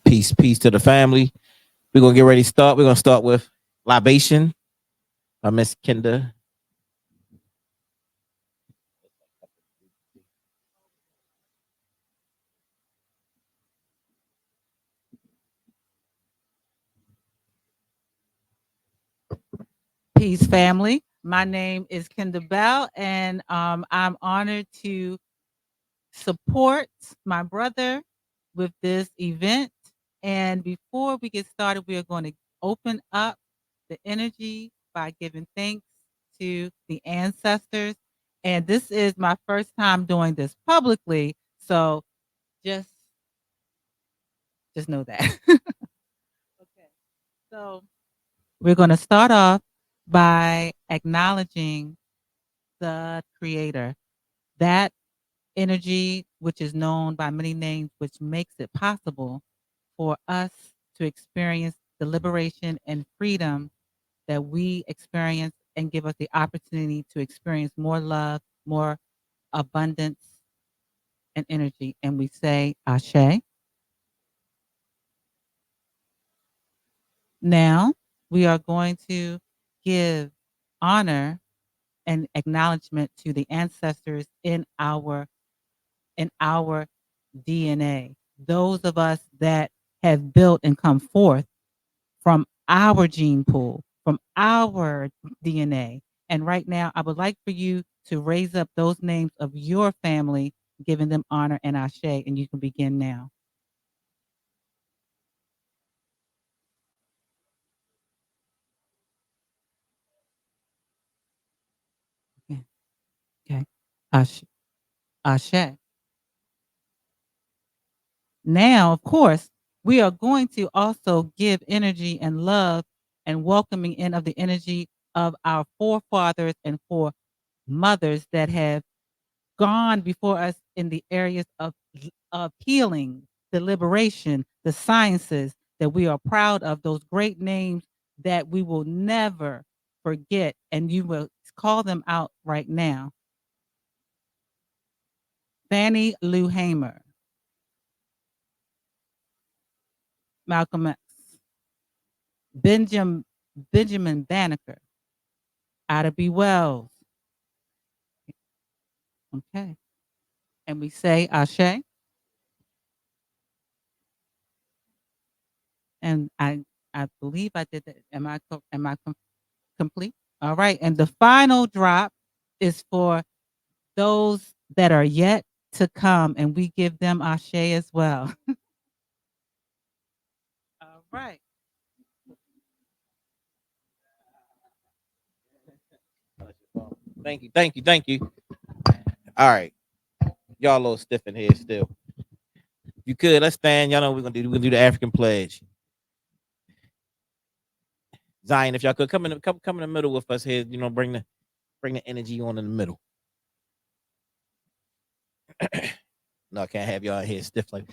Peace, peace to the family. We're gonna get ready to start. We're gonna start with libation by Miss Kinda. Peace, family. My name is Kenda Bell, and I'm honored to support my brother with this event. And before we get started, we are going to open up the energy by giving thanks to the ancestors. And this is my first time doing this publicly, so just just know that. Okay. So we're going to start off by acknowledging the creator, that energy which is known by many names, which makes it possible for us to experience the liberation and freedom that we experience and give us the opportunity to experience more love, more abundance and energy. And we say Ashe. Now we are going to give honor and acknowledgement to the ancestors in our DNA. Those of us that have built and come forth from our gene pool, from our DNA. And right now, I would like for you to raise up those names of your family, giving them honor and ashe, and you can begin now. Okay. Okay. Ashe. Ashe. Now, of course, we are going to also give energy and love and welcoming in of the energy of our forefathers and foremothers that have gone before us in the areas of healing, the liberation, the sciences that we are proud of, those great names that we will never forget. And you will call them out right now. Fannie Lou Hamer, Malcolm X, Benjamin Banneker, Ida B. Wells. Okay. And we say Ashe. And I believe I did that. Am I complete? All right. And the final drop is for those that are yet to come, and we give them Ashe as well. All right. Thank you, thank you, thank you. All right, y'all a little stiff in here still. If you could, let's stand. Y'all know we're gonna do the African pledge. Zion, if y'all could come in the middle with us here. Bring the energy on in the middle. No, I can't have y'all here stiff like.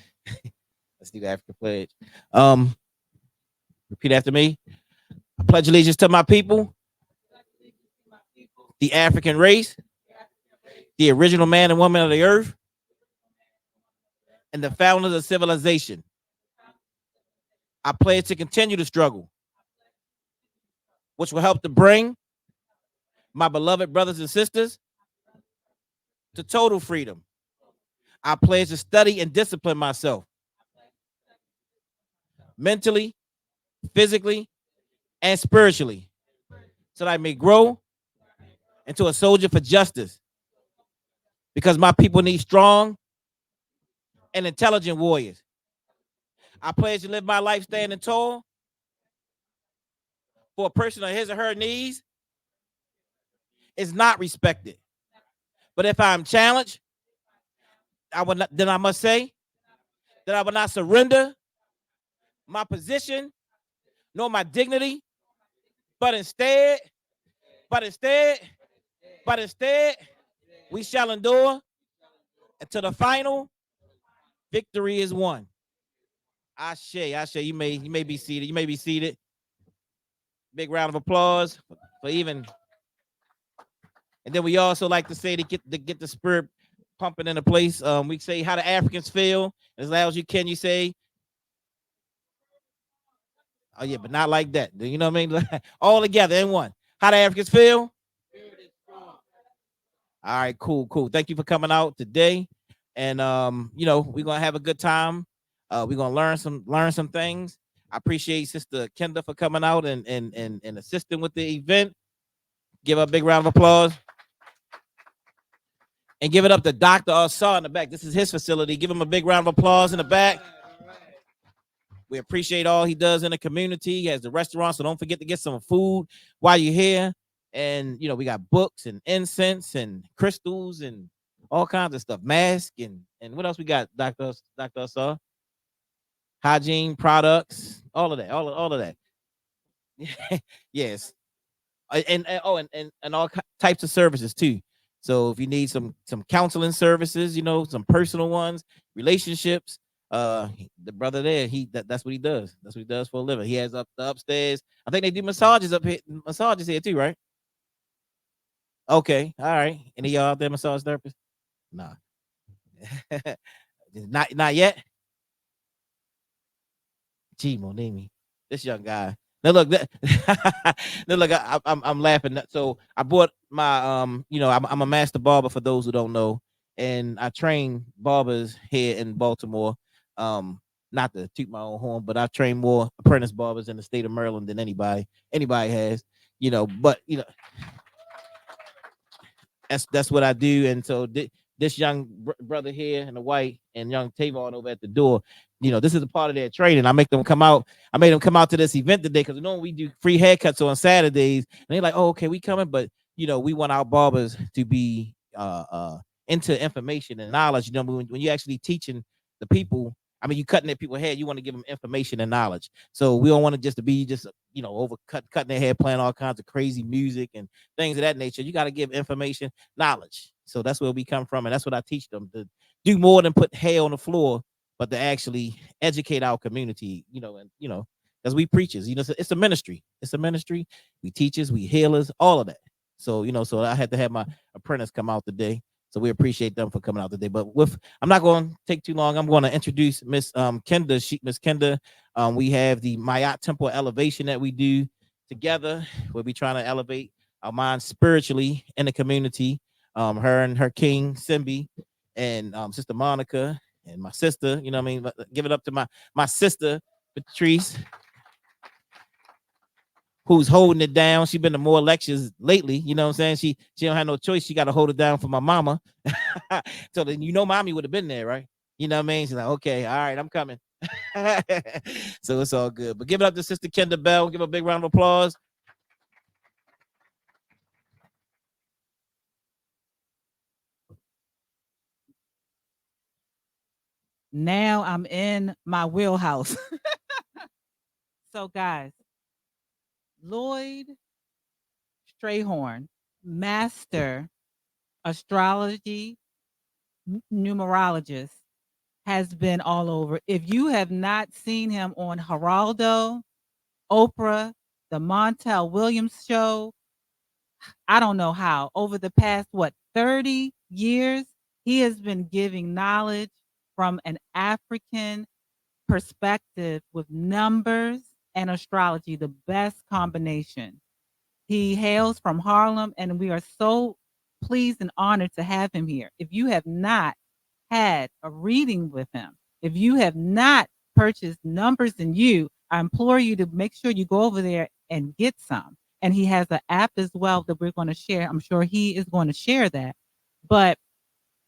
Let's do the African pledge. Um, Repeat after me. I pledge allegiance to my people, the African race, the original man and woman of the earth, and the founders of civilization. I pledge to continue the struggle, which will help to bring my beloved brothers and sisters to total freedom. I pledge to study and discipline myself mentally, physically, and spiritually so that I may grow into a soldier for justice because my people need strong and intelligent warriors. I pledge to live my life standing tall for a person on his or her knees is not respected. But if I'm challenged, then I must say that I will not surrender my position nor my dignity, but instead, but instead, but instead, we shall endure until the final victory is won. Ashe, Ashe, you may be seated. You may be seated. Big round of applause for even. And then we also like to say to get the spirit pumping into place. We say how the Africans feel. As loud as you can, you say Oh yeah, but not like that. You know what I mean? All together in one. How the Africans feel? All right, cool. Thank you for coming out today. And we're gonna have a good time. We're gonna learn some things. I appreciate Sister Kenda for coming out and assisting with the event. Give her a big round of applause. And give it up to Dr. Asar in the back. This is his facility. Give him a big round of applause in the back. We appreciate all he does in the community. He has the restaurant, so don't forget to get some food while you're here. And we got books and incense and crystals and all kinds of stuff. Mask and what else we got, Dr. Asar? Hygiene products, all of that, all of that. Yes. And all types of services too. So if you need some counseling services, some personal ones, relationships, the brother there, that's what he does. That's what he does for a living. He has up the upstairs. I think they do massages here too, right? Okay, all right. Any of y'all out there massage therapists? Nah. not yet. Gee, Monimi, this young guy. Now look, now look, I'm laughing. So I bought my I'm a master barber for those who don't know, and I train barbers here in Baltimore. Not to toot my own horn, but I train more apprentice barbers in the state of Maryland than anybody has. But that's what I do. And so this young brother here in the white and young Tavon over at the door, this is a part of their training. I make them come out. I made them come out to this event today because we do free haircuts on Saturdays, and they're like, "Oh, okay, we coming," but we want our barbers to be into information and knowledge. When you're actually teaching the people. I mean, you cutting at people's hair, you want to give them information and knowledge. So we don't want it just to be over cutting their hair, playing all kinds of crazy music and things of that nature. You got to give information, knowledge. So that's where we come from, and that's what I teach them, to do more than put hair on the floor, but to actually educate our community. Because we preachers, it's a ministry. It's a ministry. We teachers, we healers, all of that. So so I had to have my apprentice come out today. So we appreciate them for coming out today. But I'm not going to take too long. I'm going to introduce Miss Kenda. Miss Kenda, we have the Mayat Temple elevation that we do together. We'll be trying to elevate our minds spiritually in the community. Her and her king Simbi, and Sister Monica, and my sister. You know what I mean? Give it up to my sister Patrice, who's holding it down. She's been to more lectures lately. You know what I'm saying? She don't have no choice. She got to hold it down for my mama. So then mommy would have been there, right? You know what I mean? She's like, okay, all right, I'm coming. So it's all good. But give it up to Sister Kenda Bell. Give her a big round of applause. Now I'm in my wheelhouse. So guys, Lloyd Strayhorn, master astrology numerologist, has been all over. If you have not seen him on Geraldo, Oprah, the Montel Williams show, I don't know how. Over the past 30 years, he has been giving knowledge from an African perspective with numbers and astrology, the best combination. He hails from Harlem, and we are so pleased and honored to have him here. If you have not had a reading with him, if you have not purchased Numbers and You, I implore you to make sure you go over there and get some. And he has an app as well that we're going to share. I'm sure he is going to share that. But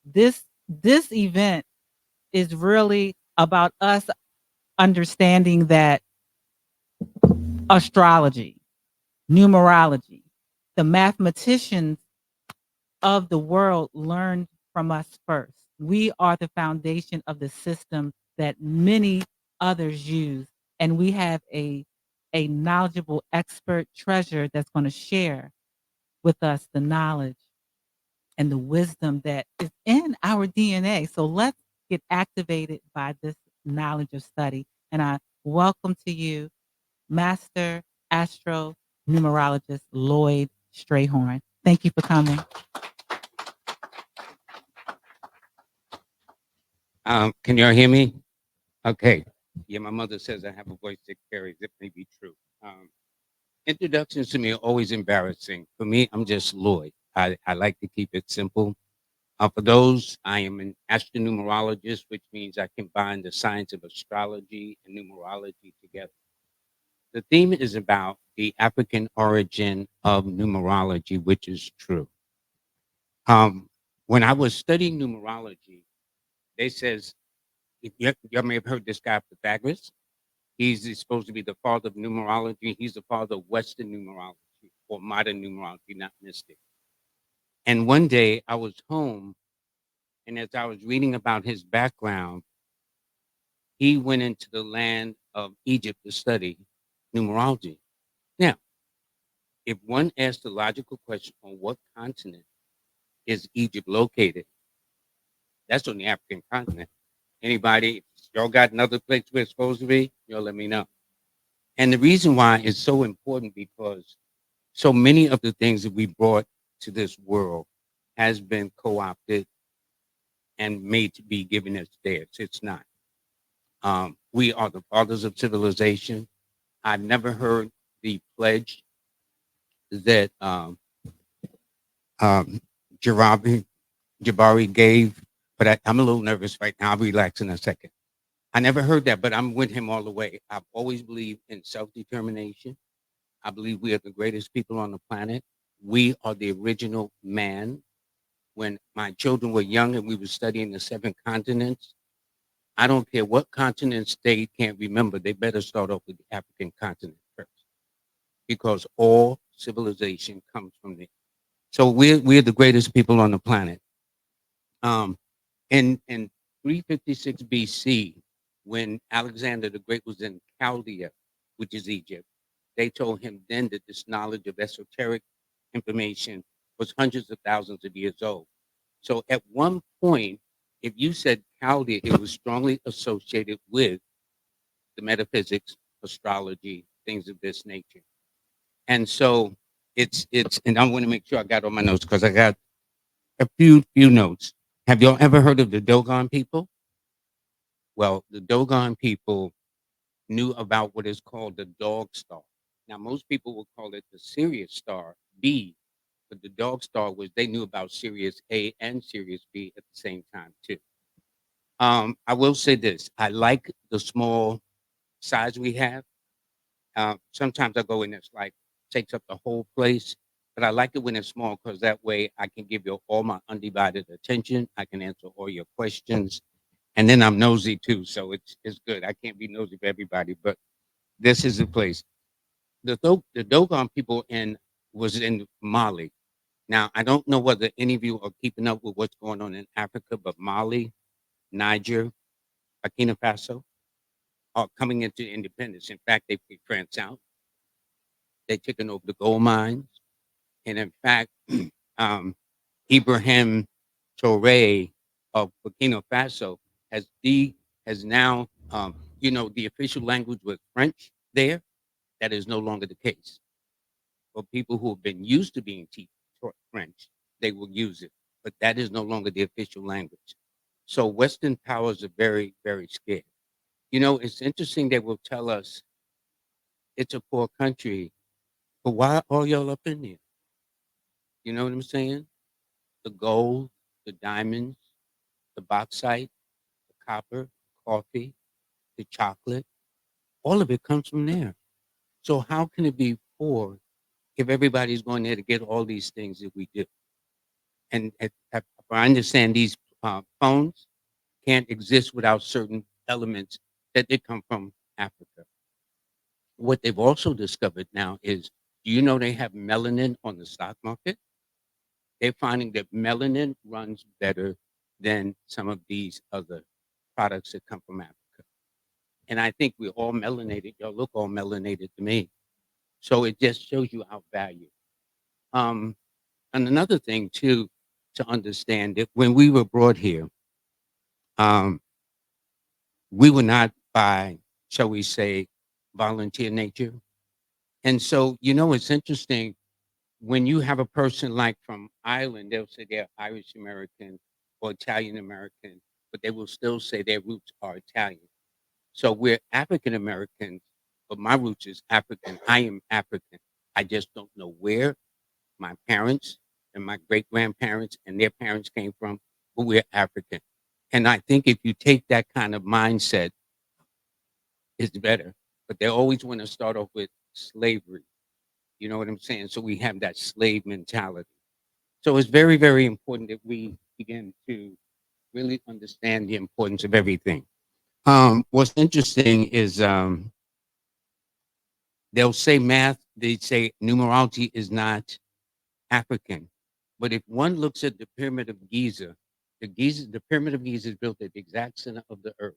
this event is really about us understanding that astrology, numerology, the mathematicians of the world learned from us first. We are the foundation of the system that many others use. And we have a knowledgeable expert treasure that's going to share with us the knowledge and the wisdom that is in our DNA. So let's get activated by this knowledge of study. And I welcome to you, Master Astro Numerologist Lloyd Strayhorn. Thank you for coming. Can you all hear me? Okay. Yeah, my mother says I have a voice that carries. It may be true. Um, Introductions to me are always embarrassing. For me, I'm just Lloyd. I like to keep it simple. For those, I am an astronumerologist, which means I combine the science of astrology and numerology together. The theme is about the African origin of numerology, which is true. Um, when I was studying numerology, they says, if you may have heard this guy Pythagoras. He's supposed to be the father of numerology. He's the father of Western numerology or modern numerology, not mystic. And one day I was home, and as I was reading about his background, he went into the land of Egypt to study numerology. Now, if one asks the logical question on what continent is Egypt located, that's on the African continent. Anybody, y'all got another place where it's supposed to be? Y'all let me know. And the reason why it's so important because so many of the things that we brought to this world has been co-opted and made to be given as theirs. It's not. We are the fathers of civilization. I've never heard the pledge that um, Jabari, Jabari gave, but I'm a little nervous right now. I'll relax in a second. I never heard that, but I'm with him all the way. I've always believed in self-determination. I believe we are the greatest people on the planet. We are the original man. When my children were young and we were studying the seven continents, I don't care what continents they can't remember, they better start off with the African continent first because all civilization comes from there. So we're the greatest people on the planet. Um, in 356 BC, when Alexander the Great was in Chaldea, which is Egypt, they told him then that this knowledge of esoteric information was hundreds of thousands of years old. So at one point, if you said Chaldea, it was strongly associated with the metaphysics, astrology, things of this nature. And so it's and I want to make sure I got all my notes because I got a few notes. Have y'all ever heard of the Dogon people? Well, the Dogon people knew about what is called the dog star. Now, most people will call it the Sirius star B, but the dog star was they knew about Sirius A and Sirius B at the same time too. I will say this: I like the small size we have. Sometimes I go in it's like takes up the whole place, but I like it when it's small because that way I can give you all my undivided attention. I can answer all your questions, and then I'm nosy too, so it's good. I can't be nosy for everybody, but this is the place. The Dogon people in was in Mali. Now I don't know whether any of you are keeping up with what's going on in Africa, but Mali, Niger, Burkina Faso are coming into independence. In fact, they put France out. They've taken over the gold mines. And in fact, um, Ibrahim Toure of Burkina Faso has the has now, the official language was French there. That is no longer the case. For people who have been used to being taught French, they will use it. But that is no longer the official language. So Western powers are very, very scared. It's interesting they will tell us it's a poor country, but why are y'all up in there? You know what I'm saying? The gold, the diamonds, the bauxite, the copper, coffee, the chocolate, all of it comes from there. So how can it be poor if everybody's going there to get all these things that we do? And I understand these phones can't exist without certain elements that they come from Africa. What they've also discovered now is, do you know they have melanin on the stock market? They're finding that melanin runs better than some of these other products that come from Africa. And I think we're all melanated. Y'all look all melanated to me. So it just shows you our value. Um, and another thing too, to understand that when we were brought here, um, we were not by, shall we say, volunteer nature. And so, it's interesting when you have a person like from Ireland, they'll say they're Irish American or Italian American, but they will still say their roots are Italian. So we're African Americans, but my roots is African. I am African. I just don't know where my parents and my great grandparents and their parents came from, but we're African. And I think if you take that kind of mindset, it's better. But they always want to start off with slavery. You know what I'm saying? So we have that slave mentality. So it's very, very important that we begin to really understand the importance of everything. What's interesting is they'll say math, they say numerology is not African. But if one looks at the Pyramid of Giza, the Pyramid of Giza is built at the exact center of the earth.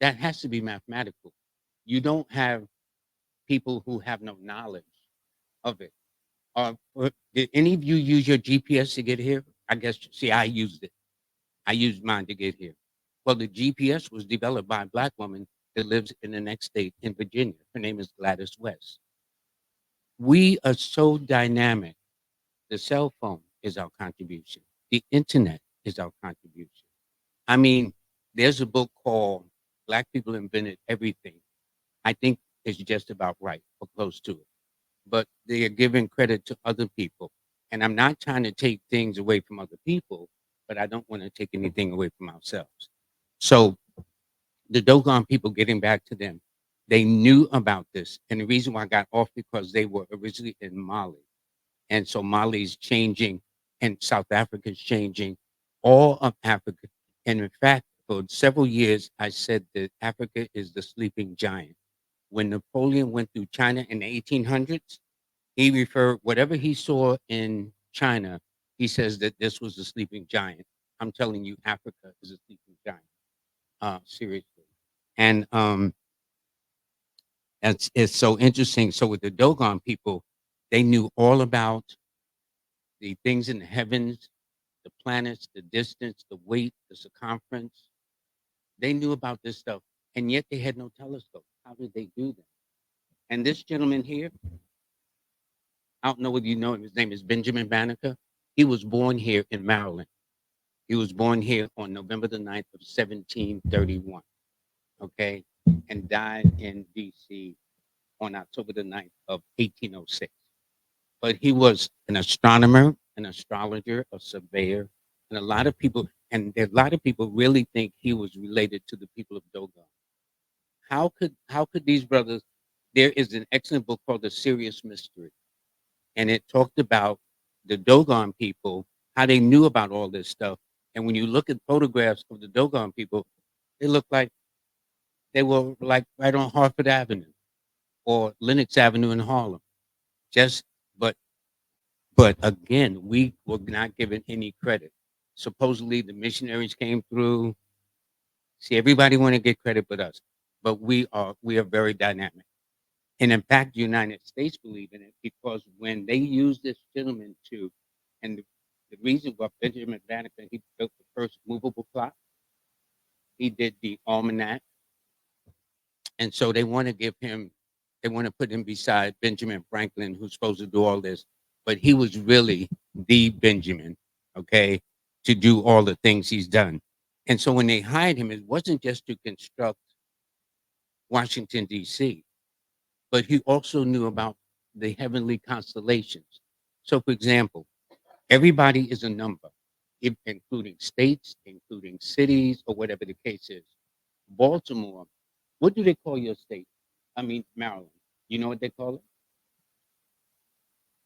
That has to be mathematical. You don't have people who have no knowledge of it. Did any of you use your GPS to get here? I guess, see, I used it. I used mine to get here. Well, the GPS was developed by a black woman that lives in the next state in Virginia. Her name is Gladys West. We are so dynamic. The cell phone is our contribution. The internet is our contribution. I mean, there's a book called Black People Invented Everything. I think it's just about right or close to it. But they are giving credit to other people. And I'm not trying to take things away from other people, but I don't want to take anything away from ourselves. So the Dogon people, getting back to them, they knew about this. And the reason why I got off because they were originally in Mali. And so Mali's changing and South Africa's changing, all of Africa. And in fact, for several years, I said that Africa is the sleeping giant. When Napoleon went through China in the 1800s, he referred whatever he saw in China, he says that this was the sleeping giant. I'm telling you, Africa is a sleeping giant. Seriously. And it's so interesting. So with the Dogon people, they knew all about the things in the heavens, the planets, the distance, the weight, the circumference. They knew about this stuff, and yet they had no telescope. How did they do that? And this gentleman here, I don't know whether you know him, his name is Benjamin Banneker. He was born here in Maryland. He was born here on November the 9th of 1731, okay, and died in D.C. on October the 9th of 1806. But he was an astronomer, an astrologer, a surveyor, and a lot of people really think he was related to the people of Dogon. How could these brothers? There is an excellent book called The Serious Mystery, and it talked about the Dogon people, how they knew about all this stuff. And when you look at photographs of the Dogon people, they look like they were like right on Hartford Avenue or Lenox Avenue in Harlem. Just but But again, we were not given any credit. Supposedly the missionaries came through. See, everybody want to get credit but us. But we are very dynamic. And in fact, the United States believe in it because when they used this gentleman and the reason why Benjamin Banneker, he built the first movable clock, he did the almanac. And so they want to put him beside Benjamin Franklin, who's supposed to do all this. But he was really the Benjamin, okay, to do all the things he's done. And so when they hired him, it wasn't just to construct Washington, D.C., but he also knew about the heavenly constellations. So, for example, everybody is a number, including states, including cities, or whatever the case is. Baltimore, what do they call your state? I mean, Maryland. You know what they call it?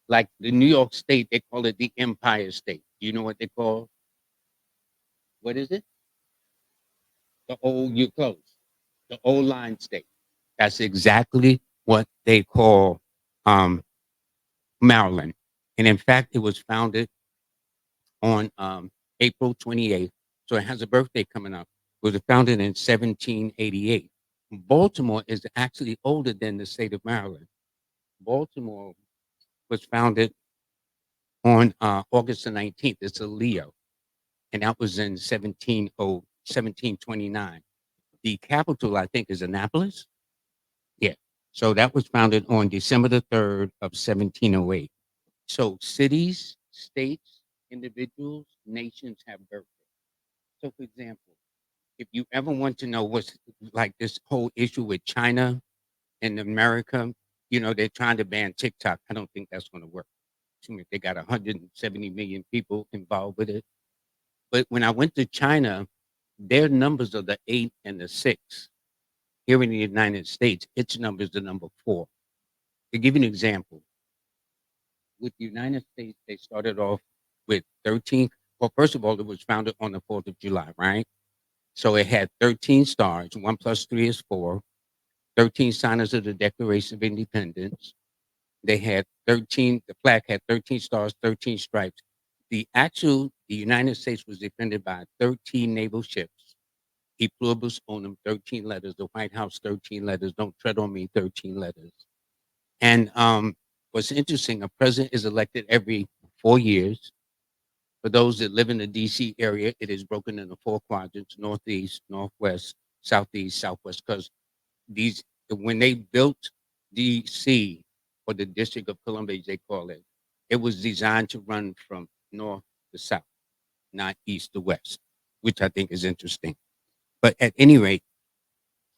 Like the New York State, they call it the Empire State. Do you know what they call? What is it? The old, you close. The old line state. That's exactly what they call um, Maryland. And in fact, it was founded on April 28th. So it has a birthday coming up. It was founded in 1788. Baltimore is actually older than the state of Maryland. Baltimore was founded on August the 19th. It's a Leo, and that was in 1729. The capital, I think, is Annapolis. Yeah. So that was founded on December the 3rd of 1708. So cities, states, individuals, nations have birthdays. So, for example, if you ever want to know what's like this whole issue with China and America, they're trying to ban TikTok. I don't think that's going to work. They got 170 million people involved with it. But when I went to China, their numbers are the 8 and the 6. Here in the United States, its number is the number 4. To give you an example, with the United States, they started off with 13. Well, first of all, it was founded on the 4th of July, right? So it had 13 stars. 1 plus 3 is 4. 13 signers of the Declaration of Independence. They had 13, the flag had 13 stars, 13 stripes. The United States was defended by 13 naval ships. E pluribus unum, 13 letters. The White House, 13 letters. Don't tread on me, 13 letters. And what's interesting, a president is elected every 4 years. For those that live in the DC area, it is broken into 4 quadrants: northeast, northwest, southeast, southwest, because when they built DC, or the District of Columbia, as they call it, it was designed to run from north to south, not east to west, which I think is interesting. But at any rate,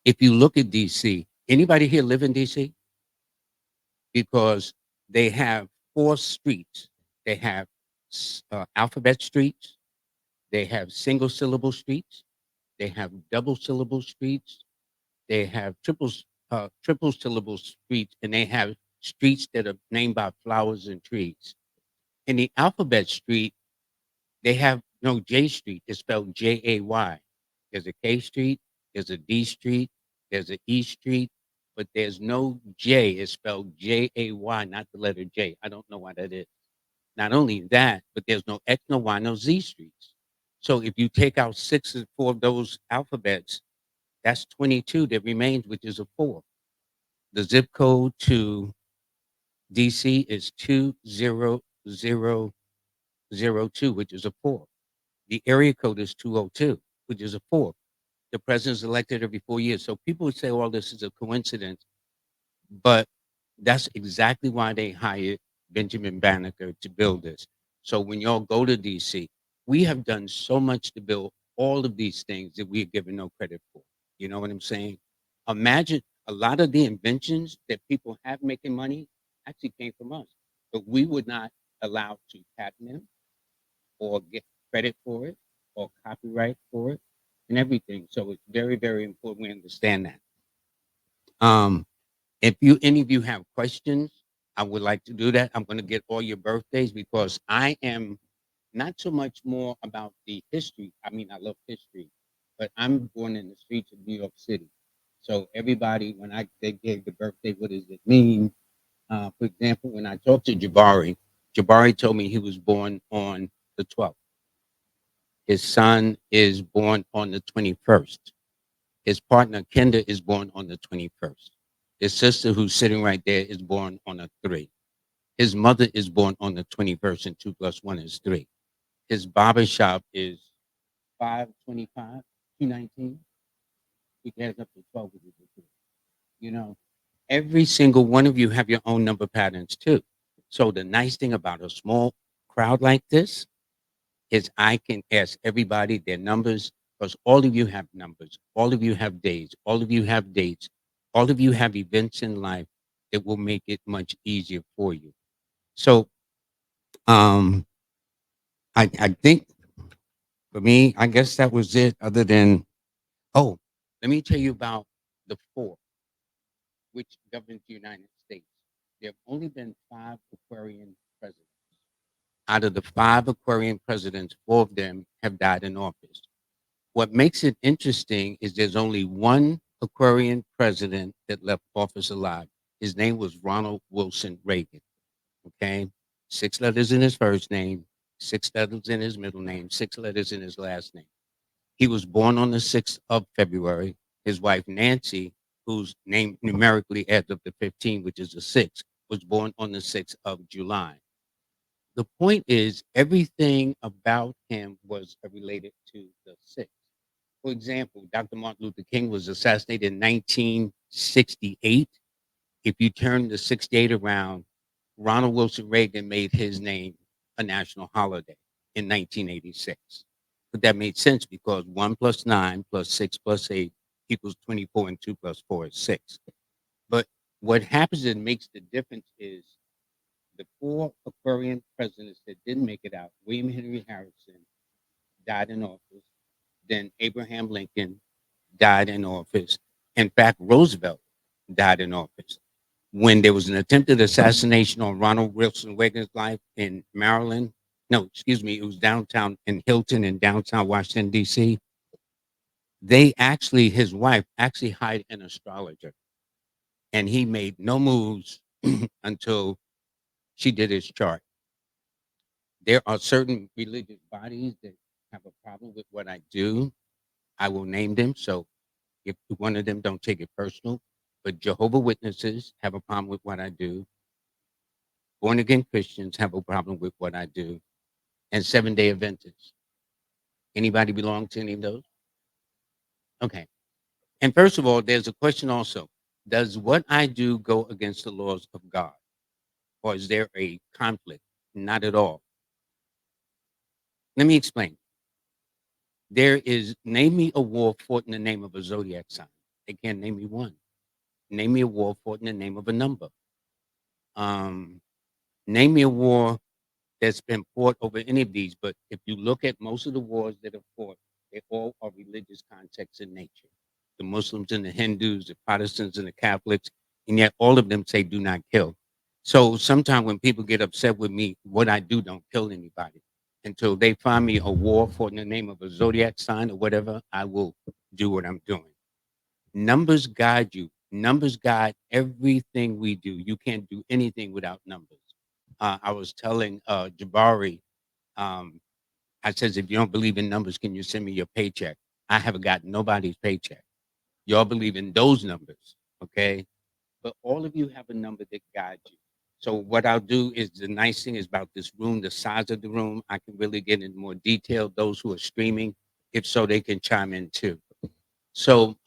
if you look at DC, anybody here live in DC? Because they have 4 streets. They have alphabet streets. They have single syllable streets. They have double syllable streets. They have triple syllable streets, and they have streets that are named by flowers and trees. In the alphabet street, they have no J Street. It's spelled Jay. There's a K Street. There's a D Street. There's a E Street, but there's no J. It's spelled Jay, not the letter J. I don't know why that is. Not only that, but there's no X, no Y, no Z streets. So if you take out 6 and 4 of those alphabets, that's 22 that remains, which is a 4. The zip code to DC is 20002, which is a 4. The area code is 202, which is a 4. The president is elected every 4 years. So people would say all this is a coincidence, but that's exactly why they hired Benjamin Banneker to build this. So when y'all go to DC, we have done so much to build all of these things that we are given no credit for. You know what I'm saying? Imagine a lot of the inventions that people have making money actually came from us, but we were not allowed to patent them or get credit for it or copyright for it and everything. So it's very, very important we understand that. If any of you have questions, I would like to do that. I'm going to get all your birthdays because I am not so much more about the history. I mean, I love history, but I'm born in the streets of New York City. So everybody, when they gave the birthday, what does it mean? For example, when I talked to Jabari, Jabari told me he was born on the 12th. His son is born on the 21st. His partner, Kenda, is born on the 21st. His sister, who's sitting right there, is born on a 3. His mother is born on the 21st, and 2 plus 1 is 3. His barber shop is 525, 219. It adds up to 12. You know, every single one of you have your own number patterns too. So the nice thing about a small crowd like this is I can ask everybody their numbers because all of you have numbers, all of you have days, all of you have dates, all of you have events in life that will make it much easier for you. So I think for me, I guess that was it. Other than let me tell you about the 4, which governs the United States. There have only been 5 Aquarian presidents. Out of the 5 Aquarian presidents, 4 of them have died in office. What makes it interesting is there's only one Aquarian president that left office alive. His name was Ronald Wilson Reagan. Okay. 6 letters in his first name, 6 letters in his middle name, 6 letters in his last name. He was born on the 6th of February. His wife, Nancy, whose name numerically adds up to 15, which is the 6th, was born on the 6th of July. The point is, everything about him was related to the 6th. For example, Dr. Martin Luther King was assassinated in 1968. If you turn the 68 around, Ronald Wilson Reagan made his name a national holiday in 1986. But that made sense because 1 plus 9 plus 6 plus 8 equals 24, and 2 plus 4 is 6. But what happens that makes the difference is the 4 Aquarian presidents that didn't make it out, William Henry Harrison died in office, then Abraham Lincoln died in office. In fact, Roosevelt died in office. When there was an attempted assassination on Ronald Wilson Reagan's life in Maryland, no, excuse me, it was downtown in Hilton in downtown Washington, D.C. They actually, his wife actually hired an astrologer, and he made no moves until she did his chart. There are certain religious bodies that have a problem with what I do. I will name them. So if one of them, don't take it personal. But Jehovah Witnesses have a problem with what I do. Born again Christians have a problem with what I do. And Seventh-day Adventists. Anybody belong to any of those? Okay. And first of all, there's a question also. Does what I do go against the laws of God? Or is there a conflict? Not at all. Let me explain. There is, name me a war fought in the name of a zodiac sign. They can't name me one. Name me a war fought in the name of a number. Name me a war that's been fought over any of these. But if you look at most of the wars that are fought, they all are religious contexts in nature. The Muslims and the Hindus, the Protestants and the Catholics, and yet all of them say do not kill. So sometimes when people get upset with me, what I do don't kill anybody. Until they find me a war fought in the name of a zodiac sign or whatever, I will do what I'm doing. Numbers guide you. Numbers guide everything we do. You can't do anything without numbers. I was telling Jabari, I says, if you don't believe in numbers, can you send me your paycheck? I haven't got nobody's paycheck. Y'all believe in those numbers, okay? But all of you have a number that guides you. So what I'll do is, the nice thing is about this room, the size of the room, I can really get into more detail. Those who are streaming, if so, they can chime in too. So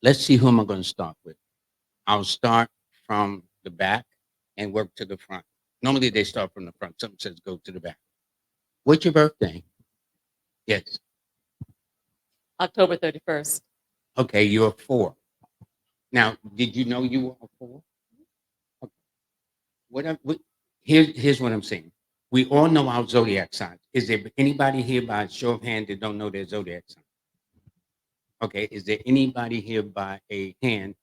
let's see who am I going to start with. I'll start from the back and work to the front. Normally they start from the front. Something says go to the back. What's your birthday? Yes. October 31st. Okay, you're 4. Now, did you know you were a 4? Okay. Here's what I'm saying. We all know our zodiac signs. Is there anybody here by show of hand that don't know their zodiac sign? Okay, is there anybody here by a hand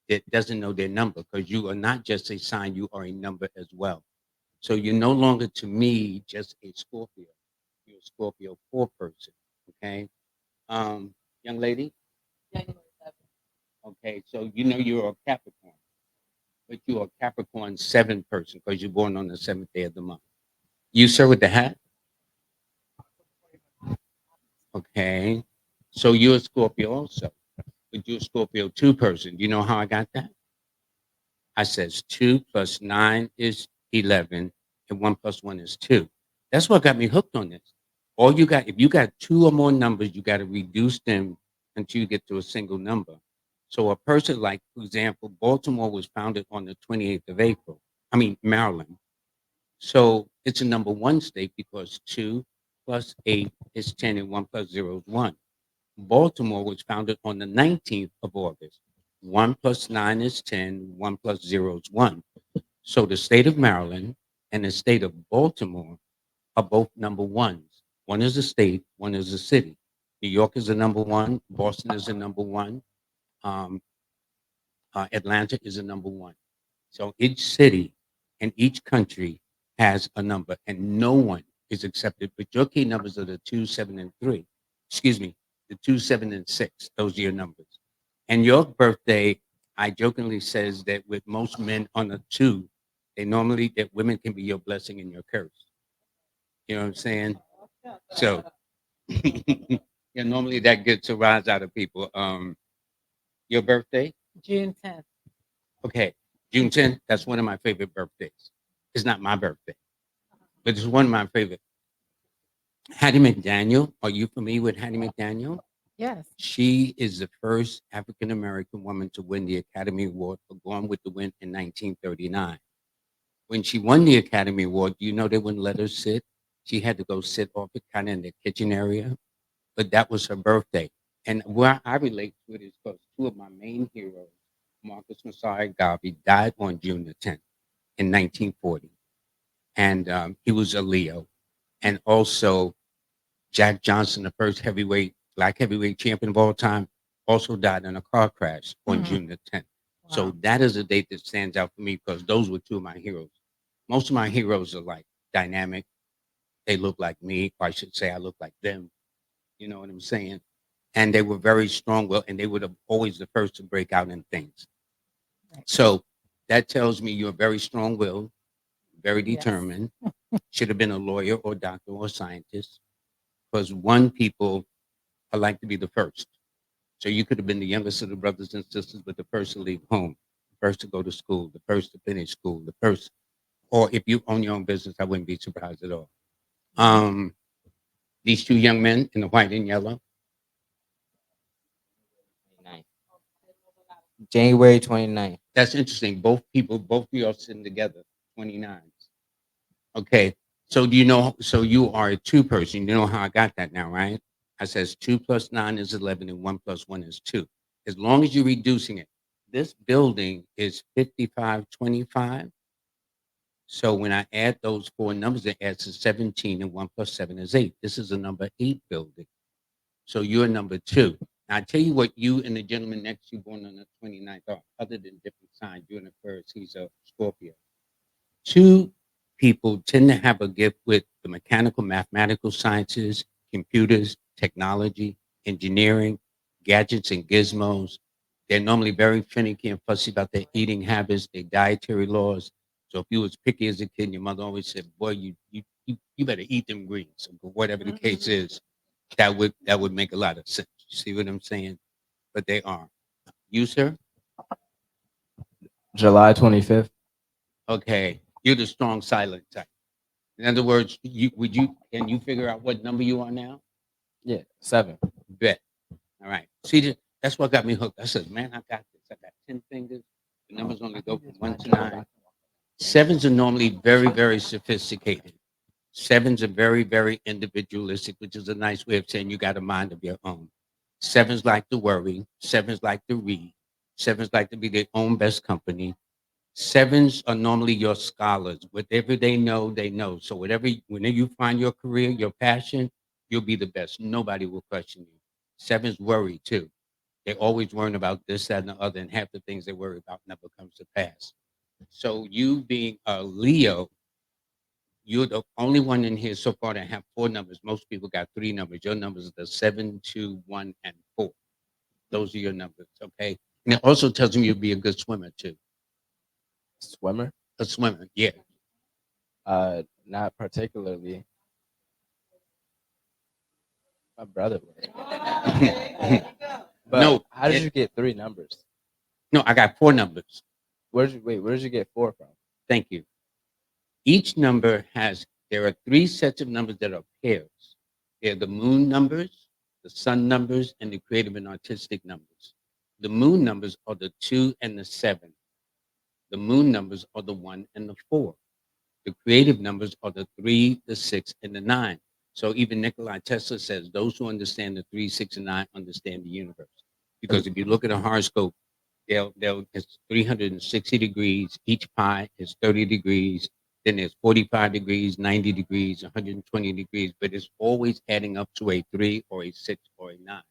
that doesn't know their number? Because you are not just a sign, you are a number as well. So you're no longer, to me, just a Scorpio. You're a Scorpio 4 person. Okay. Young lady. January 7th. Okay, so you know you're a Capricorn, but you're a Capricorn 7 person because you're born on the 7th day of the month. You, sir, with the hat. Okay, so you're a Scorpio also, but you're a Scorpio 2 person. Do you know how I got that? I says 2 plus 9 is 11, and 1 plus 1 is 2. That's what got me hooked on this. All you got, if you got 2 or more numbers, you got to reduce them until you get to a single number. So a person like, for example, Baltimore was founded on the 28th of April. I mean, Maryland. So it's a number 1 state because 2 plus 8 is 10 and 1 plus 0 is 1. Baltimore was founded on the 19th of August. 1 plus 9 is 10, 1 plus 0 is 1. So the state of Maryland and the state of Baltimore are both number 1s. One is a state, one is a city. New York is a number 1, Boston is a number 1, Atlanta is a number 1. So each city and each country has a number, and no one is accepted. But your key numbers are the 2, 7, and 3. Excuse me, the 2, 7, and 6. Those are your numbers. And your birthday, I jokingly says that with most men on a 2, they normally, that women can be your blessing and your curse. You know what I'm saying? So yeah, normally that gets a rise out of people. Your birthday? June 10th. Okay, June 10th, that's one of my favorite birthdays. It's not my birthday, but it's one of my favorite. Hattie McDaniel, are you familiar with Hattie McDaniel? Yes. She is the first African American woman to win the Academy Award for Gone with the Wind in 1939. When she won the Academy Award, do you know they wouldn't let her sit She had to go sit off it kind of in the kitchen area, but that was her birthday. And where I relate to it is because two of my main heroes, Marcus Messiah Garvey, died on June the 10th in 1940. And he was a Leo. And also Jack Johnson, the first black heavyweight champion of all time, also died in a car crash on Mhm. June the 10th. So Wow. that is a date that stands out for me because those were two of my heroes. Most of my heroes are like dynamic. They look like me, or I should say I look like them. You know what I'm saying? And they were very strong willed and they were always the first to break out in things. Right. So that tells me you're very strong willed, very Yes. determined, should have been a lawyer or doctor or scientist. Because one people I like to be the first. So you could have been the youngest of the brothers and sisters, but the first to leave home, the first to go to school, the first to finish school, the first, or if you own your own business, I wouldn't be surprised at all. Um, these two young men in the white and yellow, 29th. January 29th. that's interesting. Both of you are sitting together, 29. Okay. So do you know, so you are a two person. You know how I got that now, right? I says 2 plus 9 is 11 and 1 plus 1 is 2. As long as you're reducing it, this building is 5525. So when I add those four numbers, it adds to 17 and 1 plus 7 is 8. This is a number 8 building. So you're number 2. Now I tell you what you and the gentleman next to you born on the 29th are, other than different signs. You're an Aquarius, he's a Scorpio. Two people tend to have a gift with the mechanical, mathematical sciences, computers, technology, engineering, gadgets, and gizmos. They're normally very finicky and fussy about their eating habits, their dietary laws. So if you was picky as a kid, your mother always said, "Boy, you better eat them greens," or whatever the case is. That would make a lot of sense. You see what I'm saying? But they are. You, sir? July 25th. Okay. You're the strong silent type. In other words, can you figure out what number you are now? Yeah, 7. Bet. All right. See, that's what got me hooked. I said, man, I got this. I got 10 fingers. The numbers only go from 1 to 9. Sevens are normally very, very sophisticated. Sevens are very, very individualistic, which is a nice way of saying you got a mind of your own. Sevens like to worry. Sevens like to read. Sevens like to be their own best company. Sevens are normally your scholars. Whatever they know, they know. So whenever you find your career, your passion, you'll be the best. Nobody will question you. Sevens worry too. They're always worrying about this, that, and the other, and half the things they worry about never comes to pass. So you being a Leo, you're the only one in here so far that have 4 numbers. Most people got 3 numbers. Your numbers are the 7, 2, 1, and 4. Those are your numbers, okay? And it also tells me you'll be a good swimmer too. Swimmer? A swimmer, yeah. Not particularly. My brother was. But No, how did you get 3 numbers? no, I got 4 numbers. Where did you get 4 from? Thank you. Each number there are 3 sets of numbers that are pairs. They're the moon numbers, the sun numbers, and the creative and artistic numbers. The moon numbers are the 2 and the 7. The moon numbers are the 1 and the 4. The creative numbers are the 3, the 6, and the 9. So even Nikola Tesla says those who understand the 3, 6, and 9 understand the universe. Because if you look at a horoscope, it's 360 degrees. Each pi is 30 degrees. Then there's 45 degrees, 90 degrees, 120 degrees, but it's always adding up to a 3 or a 6 or a 9.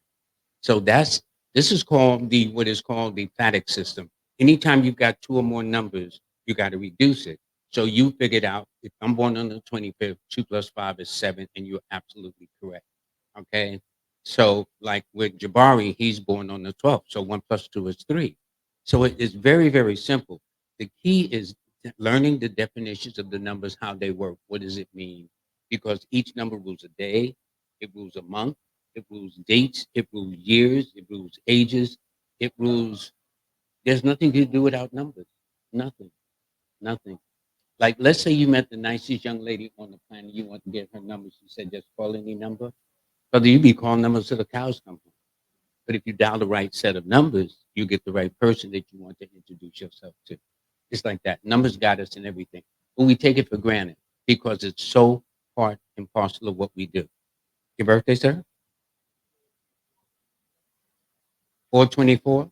So this is called what is called the phatic system. Anytime you've got 2 or more numbers, you got to reduce it. So you figured out if I'm born on the 25th, 2 plus 5 is 7, and you're absolutely correct. Okay. So like with Jabari, he's born on the 12th. So 1 plus 2 is 3. So it is very, very simple. The key is learning the definitions of the numbers, how they work. What does it mean? Because each number rules a day, it rules a month, it rules dates, it rules years, it rules ages, it rules. There's nothing to do without numbers. Nothing. Nothing. Like, let's say you met the nicest young lady on the planet. You want to get her number. She said, just call any number. Brother, you be calling numbers till the cows come home. But if you dial the right set of numbers, you get the right person that you want to introduce yourself to. It's like that. Numbers got us in everything. But we take it for granted because it's so part and parcel of what we do. Your birthday, sir? 4/24?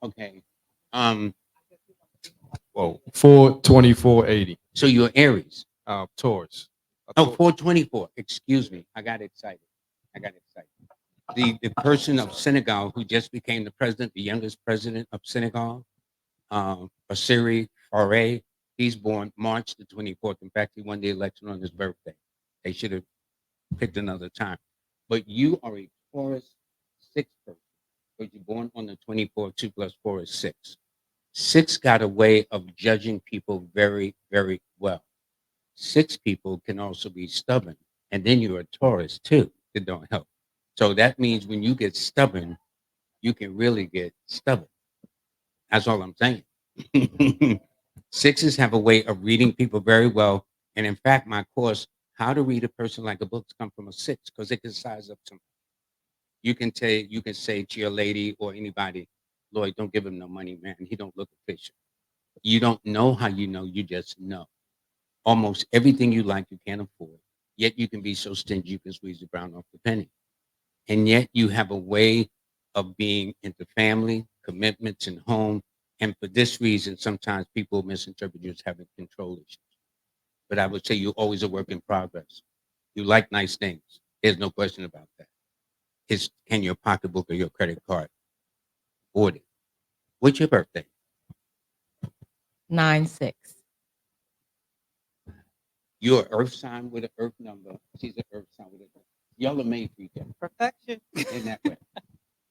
Okay. Whoa. 4/24/80. So you're Aries. Taurus. Oh, 4/24. Excuse me. I got excited. The person of Senegal who just became the president, the youngest president of Senegal, Bassirou Faure, he's born March the 24th. In fact, he won the election on his birthday. They should have picked another time. But you are a Taurus 6 person, because you're born on the 24th. 2 plus 4 is 6. 6 got a way of judging people very, very well. 6 people can also be stubborn. And then you're a Taurus too. That don't help. So that means when you get stubborn, you can really get stubborn. That's all I'm saying. 6s have a way of reading people very well. And in fact, my course, How to Read a Person Like a Book, come from a 6, because it can size up something. You can say to your lady or anybody, Lloyd, don't give him no money, man. He don't look official. You don't know how you know, you just know. Almost everything you like, you can't afford. Yet you can be so stingy, you can squeeze the brown off the penny. And yet you have a way of being into family, commitments, and home. And for this reason, sometimes people misinterpret you as having control issues. But I would say you're always a work in progress. You like nice things. There's no question about that. Can your pocketbook or your credit card afford it? What's your birthday? 9/6. You're an earth sign with an earth number. She's an earth sign with a y'all are made for each other. Perfection. In that way.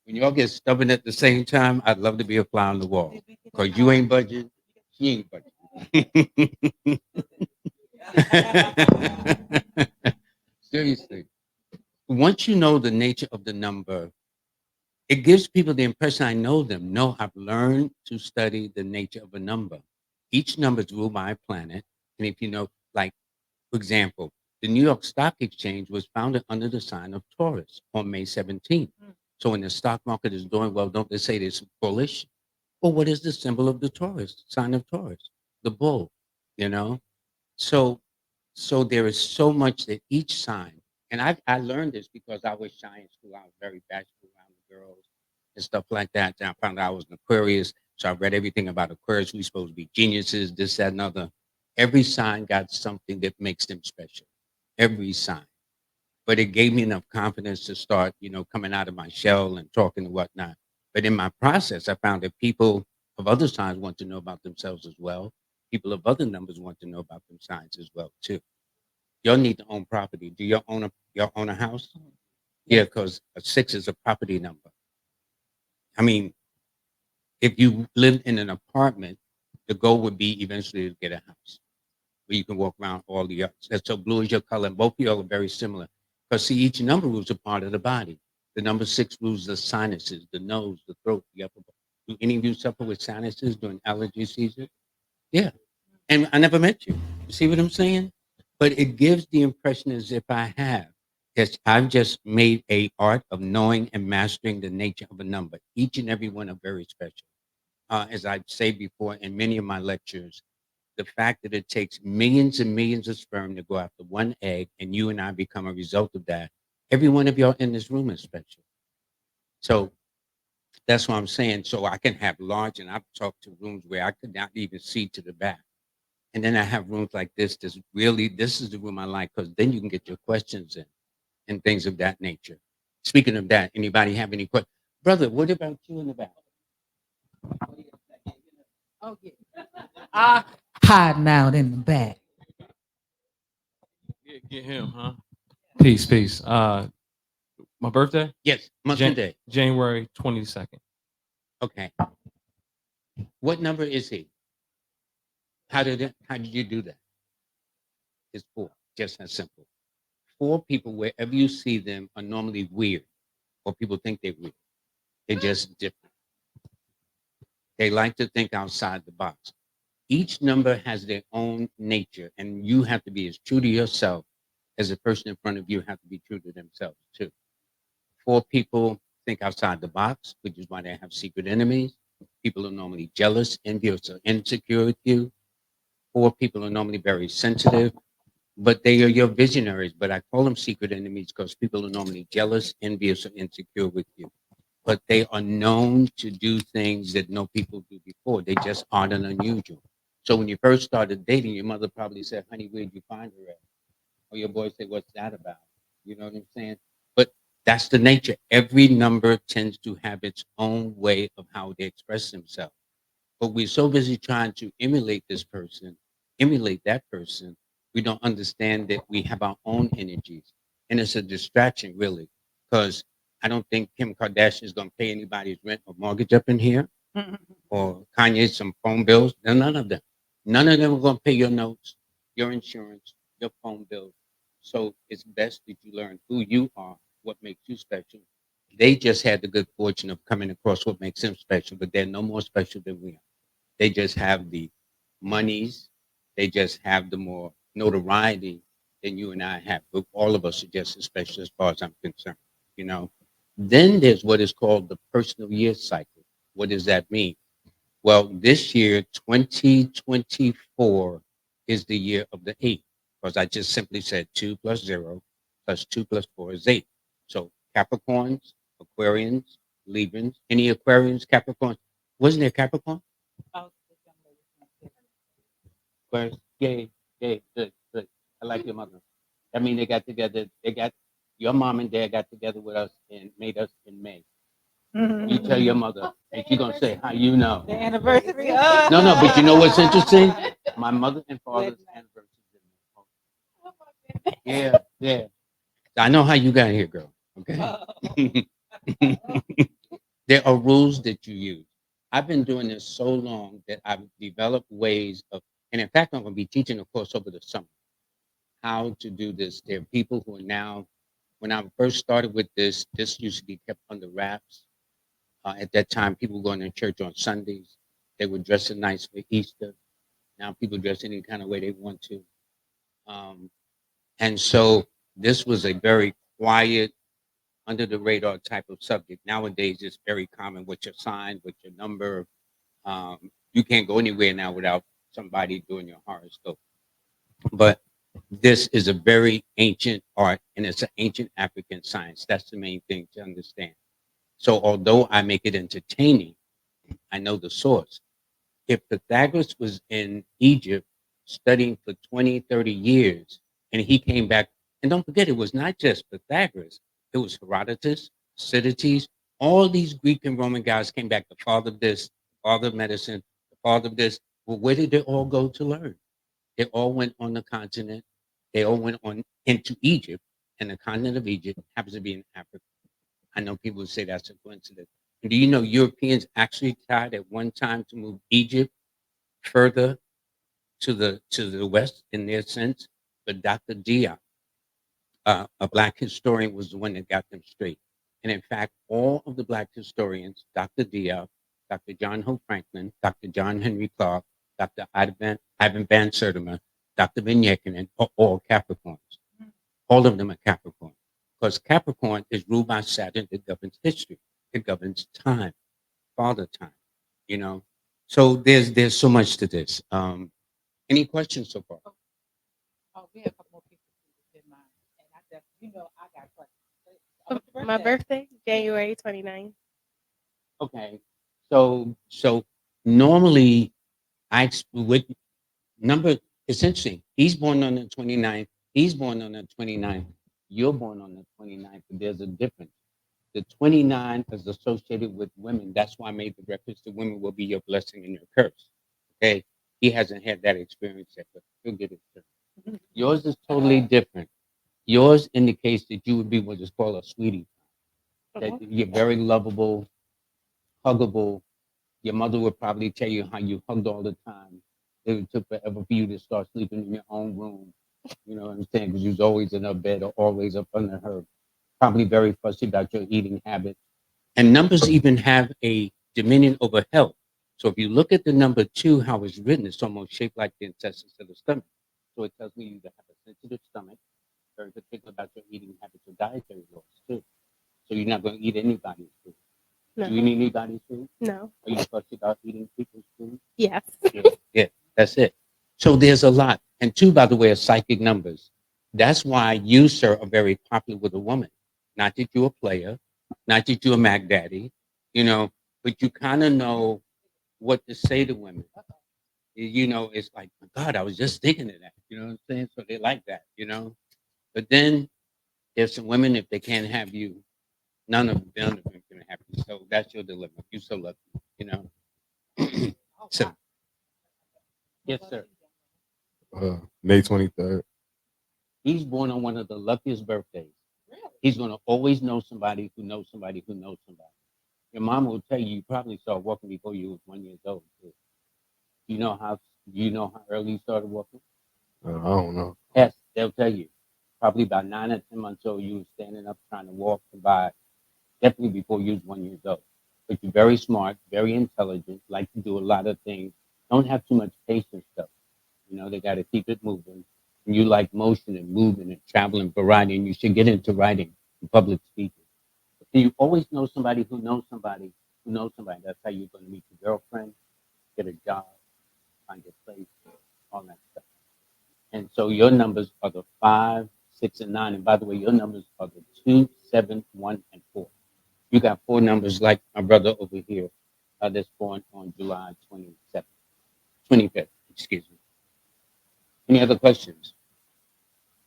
When y'all get stubborn at the same time, I'd love to be a fly on the wall. Because you ain't budging, she ain't budging. Seriously. Once you know the nature of the number, it gives people the impression I know them. No, I've learned to study the nature of a number. Each number is ruled by a planet. And if you know, like, for example, the New York Stock Exchange was founded under the sign of Taurus on May 17th. So when the stock market is doing well, don't they say it's bullish? Well, what is the symbol of the Taurus, sign of Taurus? The bull, you know? So there is so much that each sign, and I learned this because I was shy in school. I was very bashful around the girls and stuff like that. And I found out I was an Aquarius. So I read everything about Aquarius. We're supposed to be geniuses, this, that, and other. Every sign got something that makes them special. Every sign. But it gave me enough confidence to start, coming out of my shell and talking and whatnot. But in my process, I found that people of other signs want to know about themselves as well. People of other numbers want to know about them signs as well too. Y'all need to own property. Do y'all own a house? Yeah, because a 6 is a property number. I mean, if you live in an apartment, the goal would be eventually to get a house where you can walk around all the yards. That's so blue is your color, and both of y'all are very similar. Because see, each number rules a part of the body. The number 6 rules the sinuses, the nose, the throat, the upper. Do any of you suffer with sinuses during allergy season? Yeah. And I never met you. You see what I'm saying? But it gives the impression as if I have. Yes, I've just made a art of knowing and mastering the nature of a number. Each and every one are very special. As I've said before in many of my lectures, the fact that it takes millions and millions of sperm to go after one egg, and you and I become a result of that. Every one of y'all in this room is special. So that's what I'm saying. So I can have large, and I've talked to rooms where I could not even see to the back. And then I have rooms like this. This is the room I like, because then you can get your questions in and things of that nature. Speaking of that, anybody have any questions? Brother, what about you in the back? Oh, yeah. Hiding out in the back. Get him, huh? Peace. My birthday? Yes, month and day. January 22nd. Okay. What number is he? How did you do that? It's 4, just that simple. 4 people, wherever you see them, are normally weird, or people think they're weird. They're just different. They like to think outside the box. Each number has their own nature, and you have to be as true to yourself as the person in front of you have to be true to themselves too. 4 people think outside the box, which is why they have secret enemies. People are normally jealous, envious, or insecure with you. 4 people are normally very sensitive, but they are your visionaries. But I call them secret enemies because people are normally jealous, envious, or insecure with you. But they are known to do things that no people do before. They just aren't unusual. So when you first started dating, your mother probably said, "Honey, where'd you find her at?" Or your boy said, "What's that about?" You know what I'm saying? But that's the nature. Every number tends to have its own way of how they express themselves. But we're so busy trying to emulate this person, emulate that person, we don't understand that we have our own energies. And it's a distraction, really, because I don't think Kim Kardashian is going to pay anybody's rent or mortgage up in here, or Kanye some phone bills. No, none of them. None of them are going to pay your notes, your insurance, your phone bills. So it's best that you learn who you are, what makes you special. They just had the good fortune of coming across what makes them special, but they're no more special than we are. They just have the monies. They just have the more notoriety than you and I have. But all of us are just as special as far as I'm concerned, you know. Then there's what is called the personal year cycle. What does that mean? Well, this year, 2024, is the year of the eight, because I just simply said 2 plus 0 plus 2 plus 4 is 8. So Capricorns, Aquarians, Libyans, any Aquarians, Capricorns? Wasn't there Capricorn? Aquarius? Yay, yay, good, good. I like your mother. I mean, they got together, your mom and dad got together with us and made us in May. You tell your mother, and she's gonna say, "How you know?" The anniversary. No, no, but you know what's interesting? My mother and father's anniversary. Yeah, yeah. I know how you got here, girl. Okay. There are rules that you use. I've been doing this so long that I've developed ways of, and in fact, I'm going to be teaching a course over the summer how to do this. There are people who are now, when I first started with this used to be kept under wraps. At that time, people were going to church on Sundays. They were dressing nice for Easter. Now people dress any kind of way they want to. Um, and so this was a very quiet, under the radar type of subject. Nowadays, it's very common with your sign, with your number. You can't go anywhere now without somebody doing your horoscope. But this is a very ancient art, and it's an ancient African science. That's the main thing to understand. So although I make it entertaining, I know the source. If Pythagoras was in Egypt studying for 20, 30 years, and he came back, and don't forget, it was not just Pythagoras, it was Herodotus, Cities, all these Greek and Roman guys came back, the father of this, father of medicine, the father of this. Well, where did they all go to learn? They all went on the continent. They all went on into Egypt, and the continent of Egypt happens to be in Africa. I know people say that's a coincidence. And do you know Europeans actually tried at one time to move Egypt further to the west in their sense? But Dr. Diop, a black historian, was the one that got them straight. And in fact, all of the black historians, Dr. Diop, Dr. John Hope Franklin, Dr. John Henry Clark, Dr. Ivan Van Sertima, Dr. Van Yekinen, are all Capricorns. All of them are Capricorn. Because Capricorn is ruled by Saturn that governs history. It governs time, father time, you know. So there's so much to this. Any questions so far? Oh, we have a couple more people in mind, and I just, I got questions. My birthday, January 29th. Okay. So normally with number, it's interesting. He's born on the 29th. He's born on the 29th. You're born on the 29th, but there's a difference. The 29 is associated with women. That's why I made the reference to women will be your blessing and your curse. Okay. He hasn't had that experience yet, but he'll get it soon. Yours is totally different. Yours indicates that you would be what is called a sweetie. That you're very lovable, huggable. Your mother would probably tell you how you hugged all the time. It took forever for you to start sleeping in your own room. You know what I'm saying? Because you was always in her bed or always up under her. Probably very fussy about your eating habits. And numbers even have a dominion over health. So if you look at the number 2, how it's written, it's almost shaped like the intestines of the stomach. So it tells me you have a sensitive stomach, very particular about your eating habits or dietary laws too. So you're not going to eat anybody's food. No. Do you eat anybody's food? No. Are you fussy about eating people's food? Yes. Yeah, yeah, that's it. So there's a lot. And two, by the way, are psychic numbers. That's why you, sir, are very popular with a woman. Not that you're a player, not that you're a Mac Daddy, you know, but you kind of know what to say to women. You know, it's like, my God, I was just thinking of that. You know what I'm saying? So they like that, you know. But then there's some women, if they can't have you, none of them can have you. So that's your dilemma. You're so lucky, you know. So, yes, sir. May 23rd. He's born on one of the luckiest birthdays. He's going to always know somebody who knows somebody who knows somebody. Your mom will tell you probably started walking before you was 1 year old. Too. Do you know how early you started walking? I don't know. Yes, they'll tell you. Probably about 9 or 10 months old, you were standing up trying to walk by. Definitely before you was 1 year old. But you're very smart, very intelligent, like to do a lot of things. Don't have too much patience though. You know, they got to keep it moving. And you like motion and movement and travel and variety, and you should get into writing and public speaking. So you always know somebody who knows somebody who knows somebody. That's how you're going to meet your girlfriend, get a job, find your place, all that stuff. And so your numbers are the 5, 6, and 9. And by the way, your numbers are the 2, 7, 1, and 4. You got 4 numbers like my brother over here that's born on July 25th, excuse me. Any other questions?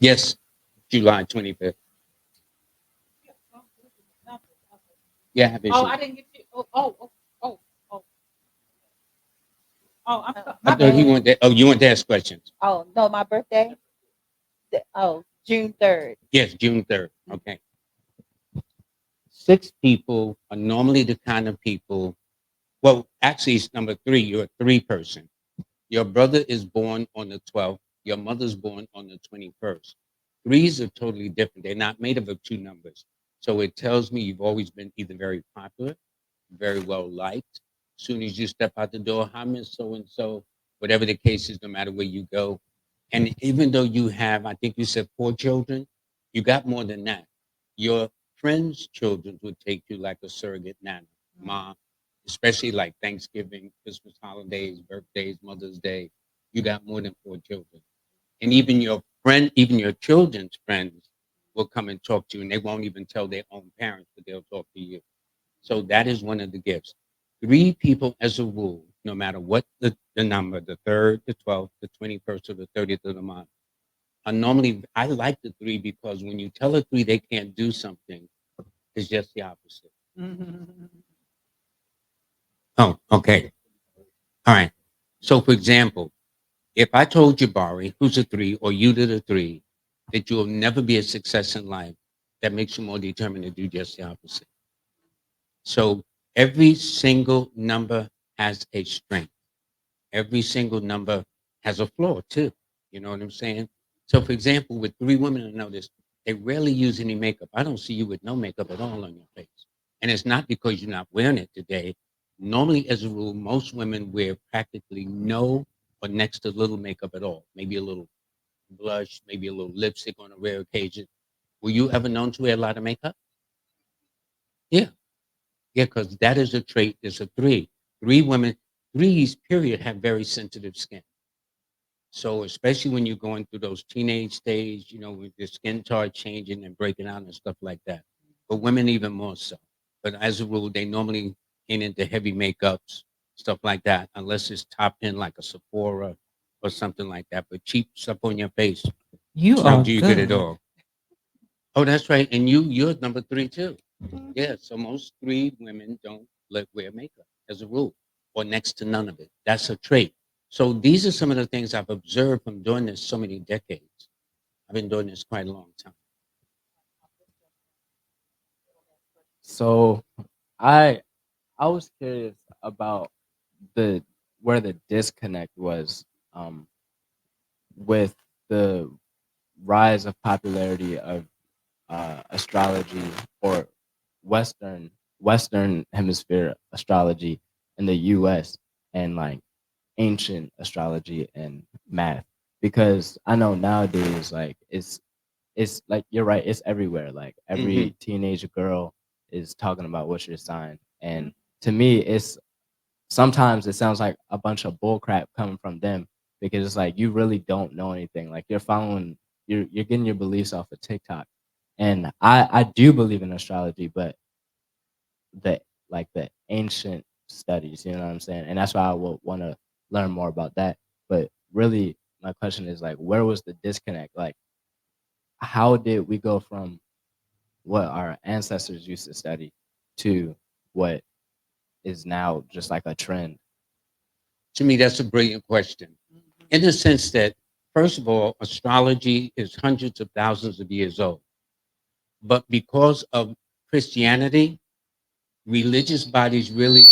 Yes, July 25th. Yeah, I have issues. Oh, I didn't get you. Oh. I'm sorry. I thought he wanted to, you want to ask questions. Oh, no, my birthday? June 3rd. Yes, June 3rd. Okay. 6 people are normally the kind of people, well, actually, it's number 3. You're a 3 person. Your brother is born on the 12th. Your mother's born on the 21st. 3s are totally different. They're not made up of 2 numbers. So it tells me you've always been either very popular, very well liked. As soon as you step out the door, hi, Miss So and so, whatever the case is, no matter where you go. And even though you have, I think you said 4 children, you got more than that. Your friends' children would take you like a surrogate nana, mom, especially like Thanksgiving, Christmas holidays, birthdays, Mother's Day. You got more than 4 children. And even your children's friends will come and talk to you, and they won't even tell their own parents, but they'll talk to you. So that is one of the gifts. 3 people, as a rule, no matter what the number, the 3rd, the 12th, the 21st, or the 30th of the month, are normally, I like the 3 because when you tell a 3 they can't do something, it's just the opposite. Oh, okay. All right. So, for example, if I told Jabari, who's a 3, or you did a 3, that you'll never be a success in life, that makes you more determined to do just the opposite. So every single number has a strength. Every single number has a flaw too. You know what I'm saying? So for example, with 3 women, I know this, they rarely use any makeup. I don't see you with no makeup at all on your face. And it's not because you're not wearing it today. Normally, as a rule, most women wear practically no or next to little makeup at all. Maybe a little blush, maybe a little lipstick on a rare occasion. Were you ever known to wear a lot of makeup? Yeah. Yeah, because that is a trait. It's a 3. 3 women, 3s, period, have very sensitive skin. So especially when you're going through those teenage stage, you know, with your skin start changing and breaking out and stuff like that. But women even more so. But as a rule, they normally ain't into heavy makeups, stuff like that, unless it's topped in like a Sephora or something like that. But cheap stuff on your face, You no, are do you good at good. all? Oh, that's right. And you're number 3 too. Yeah. So most 3 women don't wear makeup as a rule, or next to none of it. That's a trait. So these are some of the things I've observed from doing this so many decades. I've been doing this quite a long time. So I was curious about the where the disconnect was with the rise of popularity of astrology or Western hemisphere astrology in the U.S. and like ancient astrology and math, because I know nowadays like it's like you're right, it's everywhere. Like every teenage girl is talking about what's your sign, and to me, it's sometimes it sounds like a bunch of bull crap coming from them because it's like you really don't know anything. Like you're getting your beliefs off of TikTok. And I do believe in astrology, but the the ancient studies, you know what I'm saying? And that's why I would want to learn more about that. But really my question is like, where was the disconnect? Like, how did we go from what our ancestors used to study to what is now just like a trend? To me, that's a brilliant question. In the sense that, first of all, astrology is hundreds of thousands of years old. But because of Christianity, religious bodies really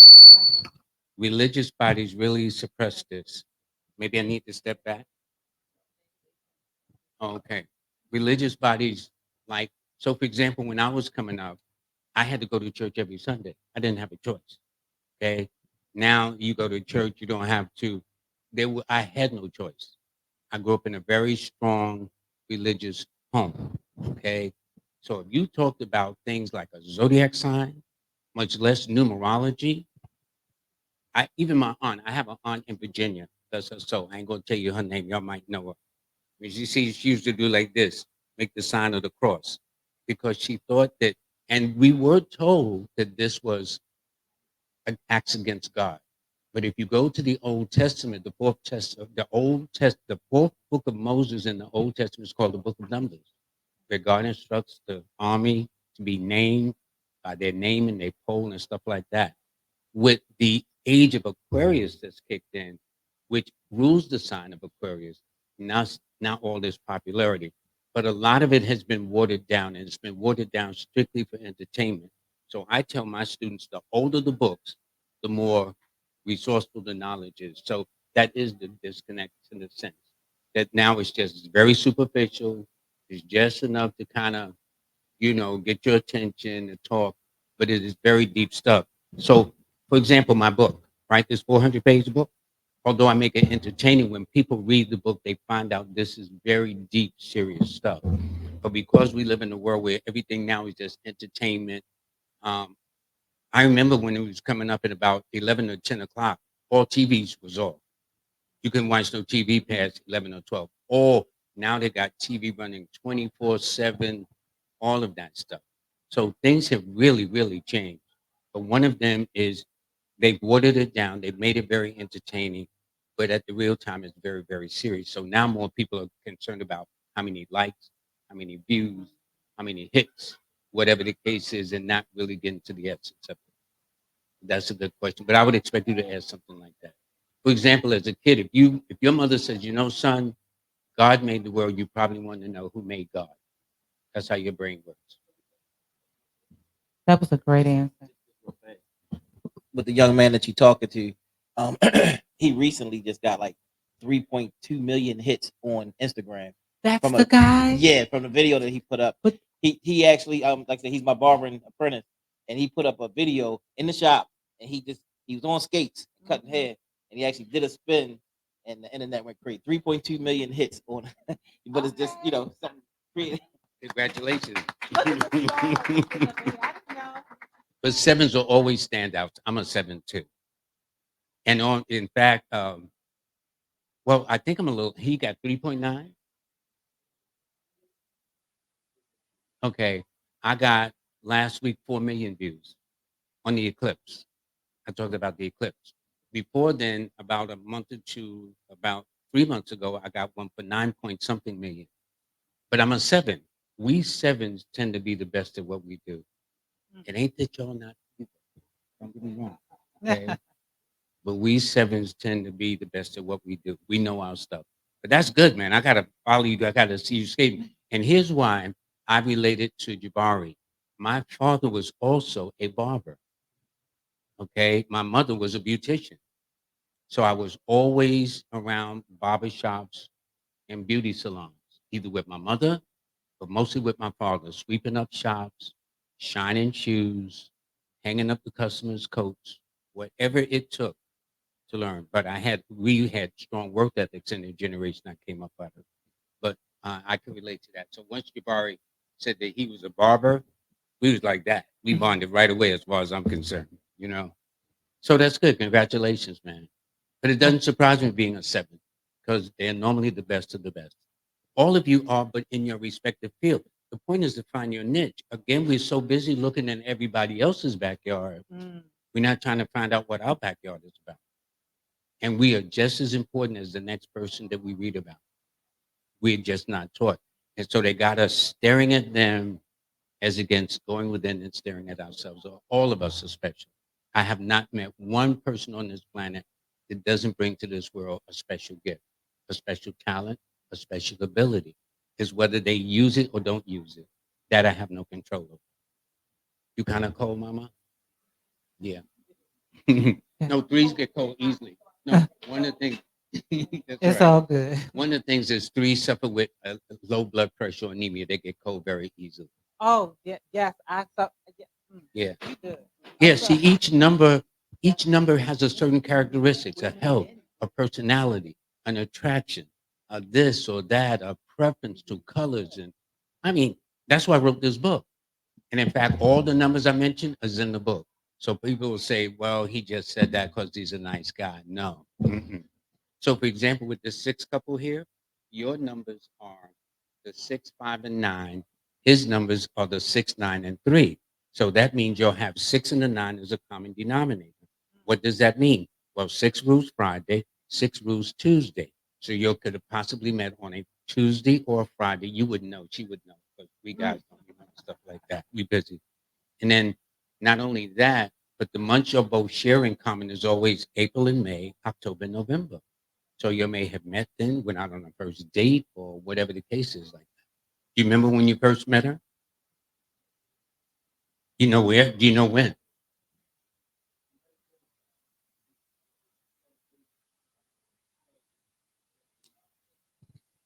suppress this. Maybe I need to step back. Oh, okay. Religious bodies, like, so for example, when I was coming up, I had to go to church every Sunday. I didn't have a choice. Okay. Now you go to church, you don't have to. I had no choice. I grew up in a very strong religious home. Okay. So if you talked about things like a zodiac sign, much less numerology, even my aunt, I have an aunt in Virginia. That's her soul. I ain't gonna tell you her name. Y'all might know her. When you see, she used to do like this, make the sign of the cross, because she thought that, and we were told that this was an acts against God. But if you go to the Old Testament, the fourth book of Moses in the Old Testament is called the Book of Numbers, where God instructs the army to be named by their name and their poll and stuff like that. With the age of Aquarius that's kicked in, which rules the sign of Aquarius, now all this popularity. But a lot of it has been watered down, and it's been watered down strictly for entertainment. So I tell my students, the older the books, the more resourceful the knowledge is. So that is the disconnect in the sense that now it's just very superficial. It's just enough to kind of, get your attention and talk, but it is very deep stuff. So, for example, my book, right? This 400-page book, although I make it entertaining, when people read the book, they find out this is very deep, serious stuff. But because we live in a world where everything now is just entertainment, um, I remember when it was coming up at about 11 or 10 o'clock, all TVs was off. You couldn't watch no TV past 11 or 12. Or now they got TV running 24/7, all of that stuff. So things have really, really changed. But one of them is they've watered it down. They've made it very entertaining, but at the real time, it's very, very serious. So now more people are concerned about how many likes, how many views, how many hits, whatever the case is, and not really getting to the essence of it. That's a good question. But I would expect you to ask something like that. For example, as a kid, if your mother says, son, God made the world, you probably want to know who made God. That's how your brain works. That was a great answer. With the young man that you're talking to, he recently just got like 3.2 million hits on Instagram. That's From the guy. Yeah, from the video that he put up. But he actually like I said, he's my barbering apprentice, and he put up a video in the shop, and he was on skates cutting hair, and he actually did a spin, and the internet went crazy. 3.2 million hits on, but it's just something creative. Congratulations. But sevens will always stand out. I'm a 7 too. And in fact, well, I think he got 3.9. Okay. I got last week 4 million views on the eclipse. I talked about the eclipse. Before then, about about 3 months ago, I got one for 9 point something million. But I'm a 7. We 7s tend to be the best at what we do. It ain't that y'all not. Don't get me wrong. Okay? But we 7s tend to be the best at what we do. We know our stuff. But that's good, man. I gotta follow you. I gotta see you skating. And here's why I related to Jabari. My father was also a barber. Okay. My mother was a beautician. So I was always around barber shops and beauty salons, either with my mother, but mostly with my father, sweeping up shops, shining shoes, hanging up the customers' coats, whatever it took to learn. But we had strong work ethics in the generation I came up out of. But I can relate to that. So once Jabari said that he was a barber, we was like that. We bonded right away as far as I'm concerned. So that's good. Congratulations, man. But it doesn't surprise me being a 7. because they're normally the best of the best. All of you are, but in your respective field. The point is to find your niche. Again, we're so busy looking in everybody else's backyard. We're not trying to find out what our backyard is about. And we are just as important as the next person that we read about. We're just not taught. And so they got us staring at them as against going within and staring at ourselves. All of us are special. I have not met one person on this planet that doesn't bring to this world a special gift, a special talent, a special ability. Is whether they use it or don't use it. That I have no control over. You kind of cold, mama? Yeah. No, threes get cold easily. No, one of the things. That's It's right. all good. One of the things is threes suffer with low blood pressure or anemia. They get cold very easily. Oh, yeah, yes, I thought. Yeah. You good. Yeah. See, each number has a certain characteristics, a health, a personality, an attraction, a this or that, a preference to colors, and I mean that's why I wrote this book. And in fact, all the numbers I mentioned is in the book. So people will say, "Well, he just said that because he's a nice guy." No. Mm-mm. So, for example, with the six couple here, your numbers are the 6, 5, and 9. His numbers are the 6, 9, and 3. So that means you'll have 6 and the 9 as a common denominator. What does that mean? Well, 6 rules Friday, 6 rules Tuesday. So you could have possibly met on a Tuesday or a Friday. You would know. She would know. But we guys don't remember stuff like that. We busy. And then not only that, but the months you'll both share in common is always April and May, October and November. So you may have met then, went out on a first date or whatever the case is like that. Do you remember when you first met her? You know where? Do you know when?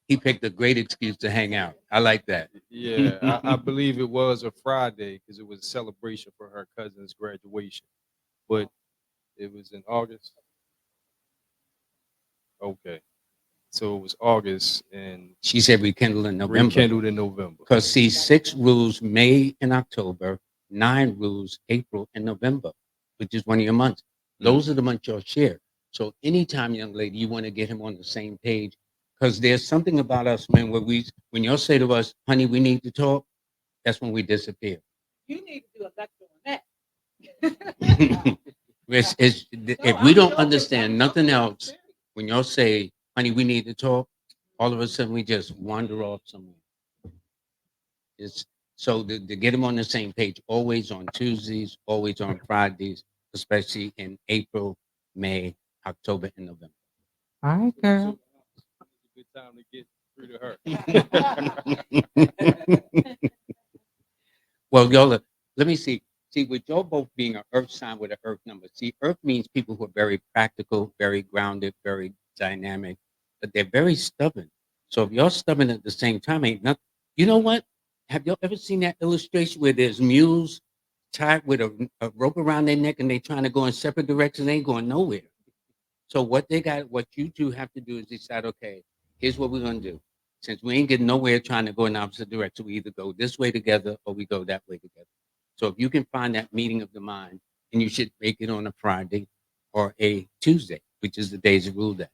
He picked a great excuse to hang out. I like that. Yeah, I believe it was a Friday because it was a celebration for her cousin's graduation, but it was in August. Okay, so it was August and She said rekindle in November. rekindled in November. Because see, 6 rules May and October, 9 rules April and November, which is one of your months. Those are the months you'll share. So anytime, young lady, you want to get him on the same page, because there's something about us, man, where when you'll say to us, honey, we need to talk, that's when we disappear. You need to do a lecture on that. If we don't understand nothing else, when y'all say, honey, we need to talk, all of a sudden we just wander off somewhere. It's so to get them on the same page, always on Tuesdays, always on Fridays, especially in April, May, October, and November. All right, girl. It's a good time to get through to her. Well, y'all, let me see. See, with y'all both being an earth sign with an earth number, see, earth means people who are very practical, very grounded, very dynamic, but they're very stubborn. So if y'all stubborn at the same time, ain't nothing. You know what? Have y'all ever seen that illustration where there's mules tied with a rope around their neck and they trying to go in separate directions? They ain't going nowhere. So what you two have to do is decide, okay, here's what we're gonna do. Since we ain't getting nowhere trying to go in opposite direction, we either go this way together or we go that way together. So if you can find that meeting of the mind, and you should make it on a Friday or a Tuesday, which is the days of rule day.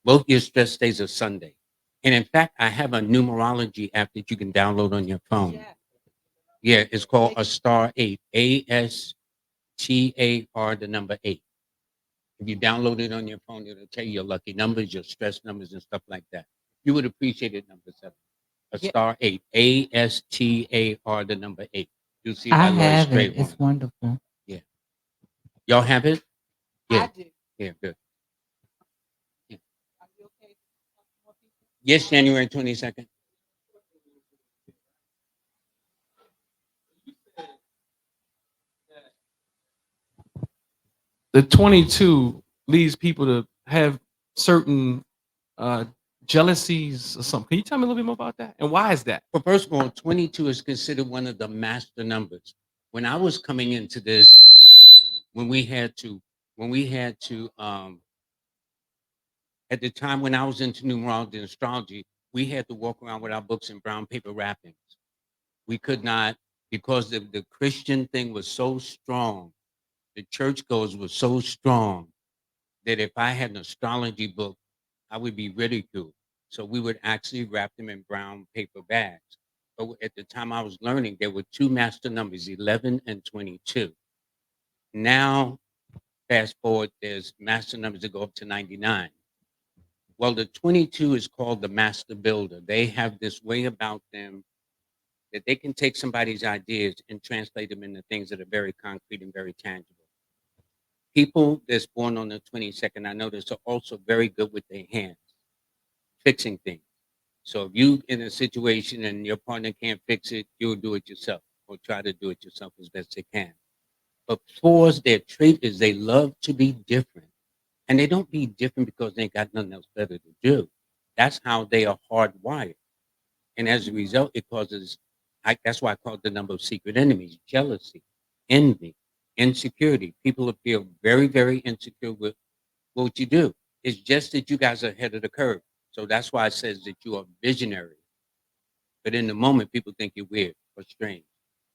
Both your stress days are Sunday. And in fact, I have a numerology app that you can download on your phone. Yeah, it's called a star 8, ASTAR, the number 8. If you download it on your phone, it'll tell you your lucky numbers, your stress numbers, and stuff like that. You would appreciate it, number 7. A star 8, ASTAR, the number 8. You'll see I by Lloyd have it. Strayhorn. It's wonderful. Yeah. Y'all have it? Yeah. I do. Yeah, good. Yeah. Yes, January 22nd. The 22 leads people to have certain jealousies or something. Can you tell me a little bit more about that? And why is that? Well, first of all, 22 is considered one of the master numbers. When I was coming into this, when we had to, at the time when I was into numerology and astrology, we had to walk around with our books in brown paper wrappings. We could not, because the Christian thing was so strong, the church goes was so strong that if I had an astrology book, I would be ridiculed. So we would actually wrap them in brown paper bags. But at the time I was learning, there were two master numbers, 11 and 22. Now, fast forward, there's master numbers that go up to 99. Well, the 22 is called the master builder. They have this way about them that they can take somebody's ideas and translate them into things that are very concrete and very tangible. People that's born on the 22nd, I notice, are also very good with their hands, fixing things. So if you in a situation and your partner can't fix it, you'll do it yourself or try to do it yourself as best they can. But fours, their trait is they love to be different. And they don't be different because they ain't got nothing else better to do. That's how they are hardwired. And as a result, it causes, that's why I call it the number of secret enemies: jealousy, envy, insecurity. People will feel very, very insecure with what you do. It's just that you guys are ahead of the curve. So that's why it says that you are visionary. But in the moment, people think you're weird or strange.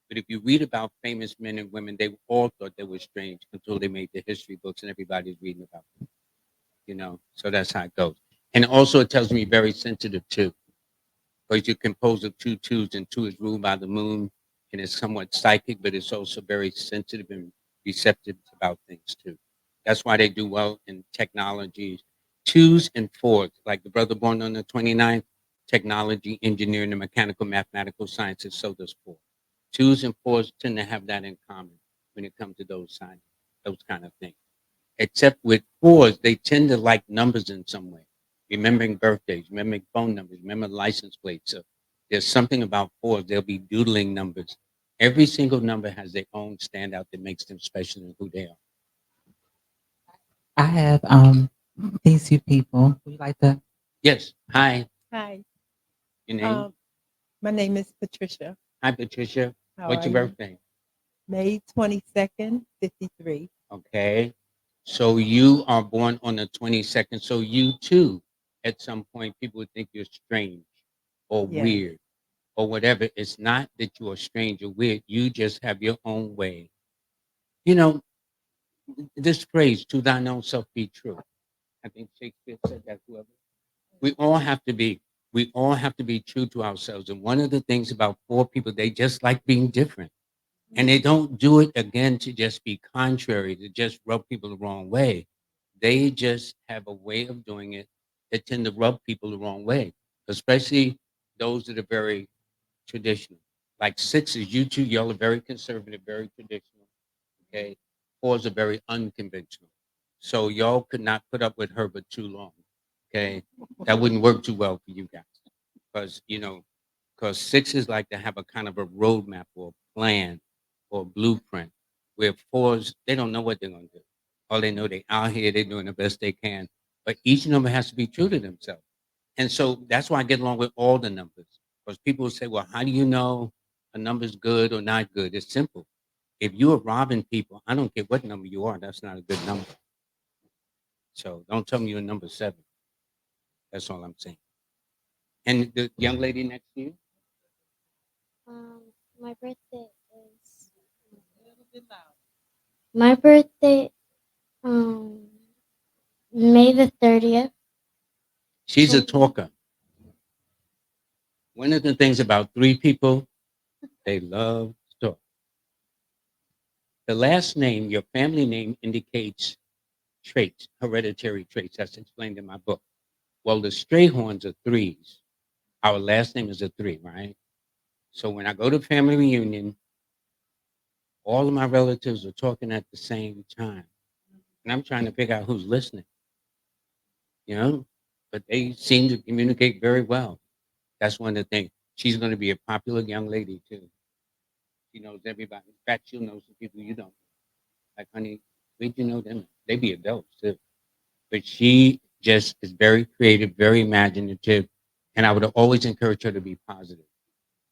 But if you read about famous men and women, they all thought they were strange until they made the history books and everybody's reading about them. You know, so that's how it goes. And also, it tells me very sensitive too, because you're composed of two twos, and two is ruled by the moon, and it's somewhat psychic, but it's also very sensitive and receptive about things too. That's why they do well in technology. Twos and fours, like the brother born on the 29th, technology, engineering, and mechanical mathematical sciences, so does four. Twos and fours tend to have that in common when it comes to those signs, those kind of things. Except with fours, they tend to like numbers in some way, remembering birthdays, remembering phone numbers, remember license plates. So there's something about fours, they'll be doodling numbers. Every single number has their own standout that makes them special in who they are. I have these two people. Would you like to? Yes. Hi. Hi. Your name? My name is Patricia. Hi, Patricia. How What's are your you? birthday? May 22nd, 53. Okay. So you are born on the 22nd. So you too, at some point, people would think you're strange or Yes. weird or whatever. It's not that you are strange or weird. You just have your own way. You know, this phrase, to thine own self be true. I think Shakespeare said that, whoever. We all have to be. We all have to be true to ourselves. And one of the things about four people, they just like being different. And they don't do it again to just be contrary, to just rub people the wrong way. They just have a way of doing it that tend to rub people the wrong way, especially those that are very traditional. Like sixes, you two, y'all are very conservative, very traditional. Okay. Fours are very unconventional. So y'all could not put up with her for too long. Okay. That wouldn't work too well for you guys. Because, because sixes like to have a kind of a roadmap or a plan or a blueprint, where fours, they don't know what they're going to do. All they know, they out here, they're doing the best they can. But each number has to be true to themselves. And so that's why I get along with all the numbers. Because people will say, well, how do you know a number's good or not good? It's simple. If you are robbing people, I don't care what number you are, that's not a good number. So don't tell me you're number 7. That's all I'm saying. And the young lady next to you? My birthday is my birthday May the 30th. She's a talker. One of the things about 3 people, they love to talk. The last name, your family name, indicates traits, hereditary traits. That's explained in my book. Well, the Strayhorns are 3s. Our last name is a 3, right? So when I go to family reunion, all of my relatives are talking at the same time. And I'm trying to figure out who's listening, but they seem to communicate very well. That's one of the things. She's going to be a popular young lady too. She knows everybody. In fact, she'll know some people you don't. Like, honey, where'd you know them? They be adults too. But she just is very creative, very imaginative, and I would always encourage her to be positive.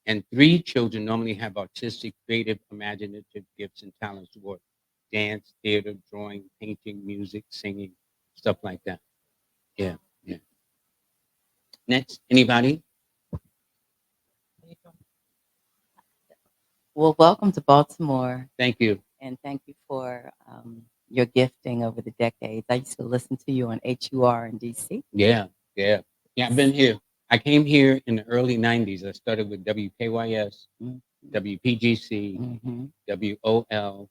And 3 children normally have artistic, creative, imaginative gifts and talents toward dance, theater, drawing, painting, music, singing, stuff like that. Yeah, yeah. Next, anybody? Well, welcome to Baltimore, Thank you. and thank you for your gifting over the decades. I used to listen to you on HUR in DC. Yeah, Yeah. Yeah, I've been here. I came here in the early 90s. I started with WKYS, WPGC, WOL,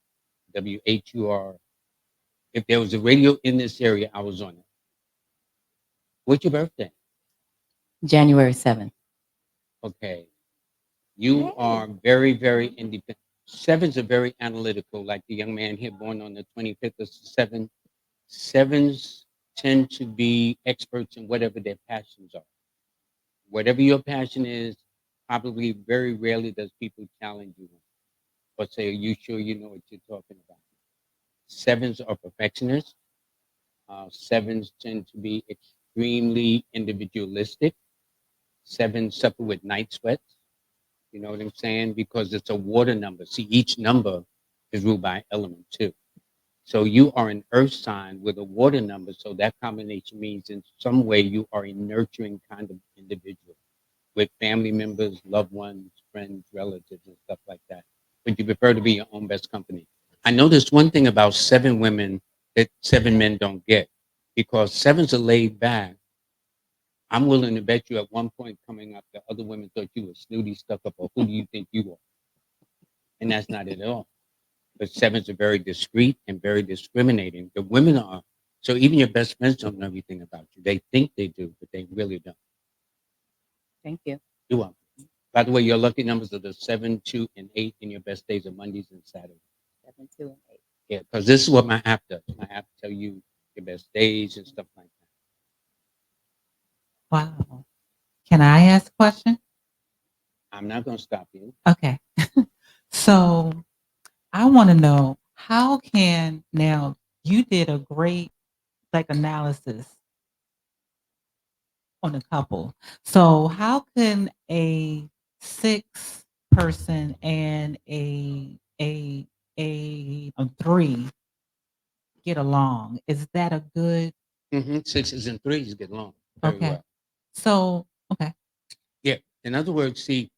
WHUR. If there was a radio in this area, I was on it. What's your birthday? January 7th. Okay. You are very, very independent. Sevens are very analytical, like the young man here born on the 25th of 7. Sevens tend to be experts in whatever their passions are. Whatever your passion is, probably very rarely does people challenge you or say, "Are you sure you know what you're talking about?" Sevens are perfectionists. Sevens tend to be extremely individualistic. Sevens suffer with night sweats. You know what I'm saying? Because it's a water number. See, each number is ruled by element too. So you are an earth sign with a water number. So that combination means in some way you are a nurturing kind of individual with family members, loved ones, friends, relatives, and stuff like that. But you prefer to be your own best company. I noticed one thing about 7 women that 7 men don't get, because 7s are laid back. I'm willing to bet you at one point coming up, the other women thought you were snooty, stuck up, or who do you think you are? And that's not it at all. But 7s are very discreet and very discriminating. The women are. So even your best friends don't know everything about you. They think they do, but they really don't. Thank you. You're welcome. By the way, your lucky numbers are the 7, 2, and 8, and your best days are Mondays and Saturdays. 7, 2, and 8. Yeah, because this is what my app does. My app tell you your best days and stuff like that. Wow. Can I ask a question? I'm not going to stop you. Okay. So I want to know, how can, now you did a great like analysis on a couple. So how can a 6 person and a 3 get along? Is that a good? 6s and 3s get along very Okay. well. So, okay. Yeah. In other words, see,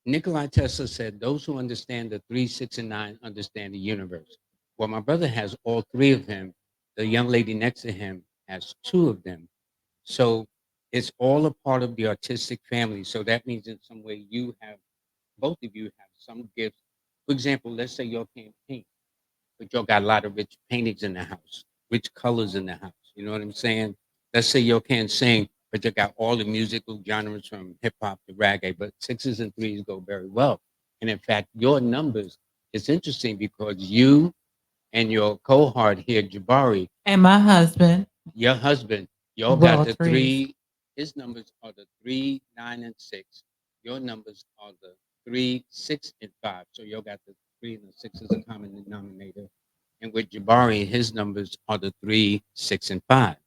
Nikolai Tesla said, those who understand the 3, 6, and 9 understand the universe. Well, my brother has all 3 of them. The young lady next to him has 2 of them. So it's all a part of the artistic family. So that means in some way you have, both of you have some gifts. For example, let's say y'all can't paint, but y'all got a lot of rich paintings in the house, rich colors in the house. You know what I'm saying? Let's say y'all can't sing, but you got all the musical genres from hip hop to reggae, but 6s and 3s go very well. And in fact, your numbers, it's interesting because you and your cohort here, Jabari, And my husband, your husband, y'all got well, the 3s. 3, his numbers are the 3, 9, and 6. Your numbers are the 3, 6, and 5. So y'all got the 3 and the 6 as a common denominator. And with Jabari, his numbers are the 3, 6, and 5.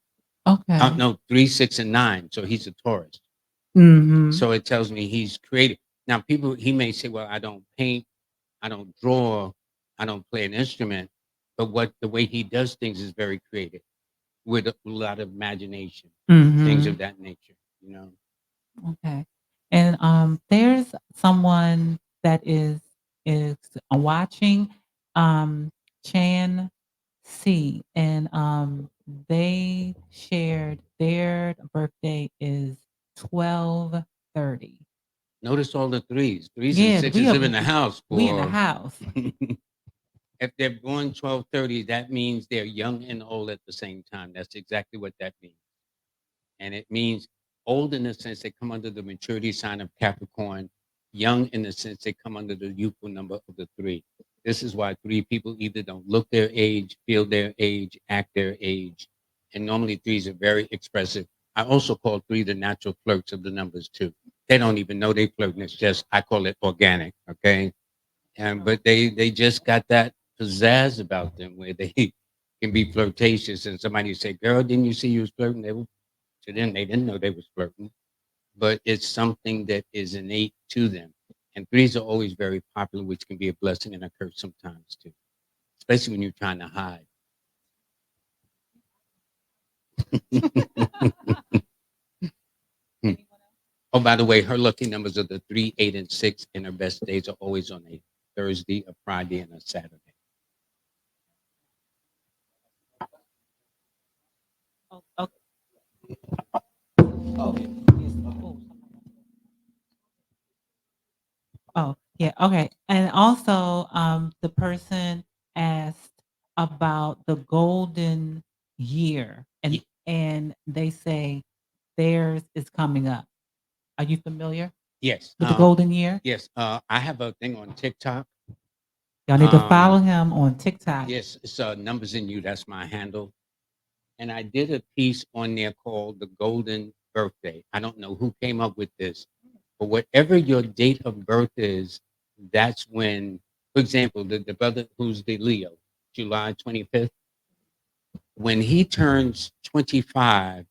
Okay. No, 3, 6, and 9. So he's a Taurus. Mhm. So it tells me he's creative. Now, people, he may say, well, I don't paint, I don't draw, I don't play an instrument. But what the way he does things is very creative with a lot of imagination, things of Mhm. that nature, you know. Okay. And there's someone that is watching, Chan C, and they shared their birthday is 12/30. Notice all the 3s. 3s and Yeah, 6s live in the house, we in the boy. house. If they're born 12/30, that means they're young and old at the same time. That's exactly what that means. And it means old in the sense they come under the maturity sign of Capricorn, young in the sense they come under the youthful number of the 3. This is why 3 people either don't look their age, feel their age, act their age. And normally 3s are very expressive. I also call 3 the natural flirts of the numbers too. They don't even know they flirting. It's just, I call it organic, okay? And but they just got that pizzazz about them where they can be flirtatious and somebody say, girl, didn't you see you was flirting? They were, to them, they didn't know they was flirting, but it's something that is innate to them. And 3s are always very popular, which can be a blessing and a curse sometimes too, especially when you're trying to hide. Oh, by the way, her lucky numbers are the 3, 8, and 6, and her best days are always on a Thursday, a Friday, and a Saturday. Oh, okay. Oh, yeah, okay. And also, the person asked about the golden year, and they say theirs is coming up. Are you familiar Yes. with the golden year? Yes. I have a thing on TikTok. Y'all need to follow him on TikTok. Yes, it's Numbers in You. That's my handle. And I did a piece on there called The Golden Birthday. I don't know who came up with this, but whatever your date of birth is, that's when, for example, the brother who's the Leo, July 25th, when he turns 25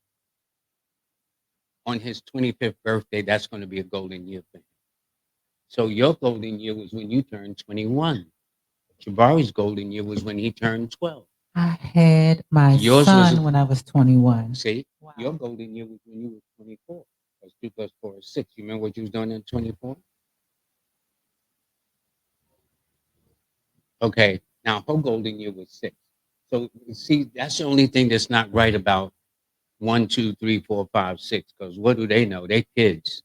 on his 25th birthday, that's going to be a golden year thing. So your golden year was when you turned 21. Jabari's golden year was when he turned 12. I had my Yours was son when I was 21. See, your golden year was when you were 24. Because 2 plus 4 is 6. You remember what you was doing at 24? Okay, now her golden year was 6. So you see, that's the only thing that's not right about 1, 2, 3, 4, 5, 6. Because what do they know? They kids.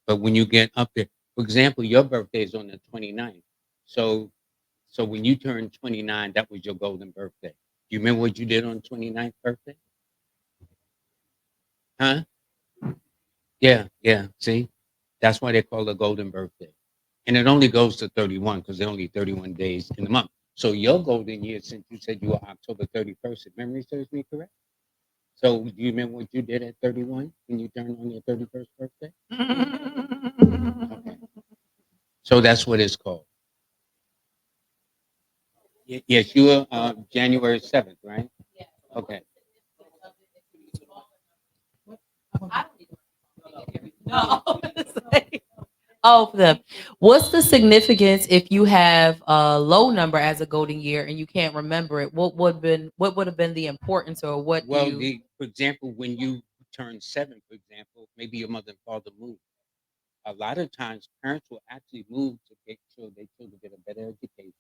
But when you get up there, for example, your birthday is on the 29th. So when you turned 29, that was your golden birthday. Do you remember what you did on 29th birthday? Huh? Yeah, yeah. See, that's why they call it a golden birthday. And it only goes to 31 because there are only 31 days in the month. So your golden year, since you said you were October 31st, if memory serves me correct. So do you remember what you did at 31 when you turned on your 31st birthday? Okay. So that's what it's called. Yes, you were January 7th, right? Okay. No. Oh, what's the significance if you have a low number as a golden year and you can't remember it? What would have been the importance or what Well, you for example, when you turn 7, for example, maybe your mother and father moved. A lot of times parents will actually move to make sure their children get a better education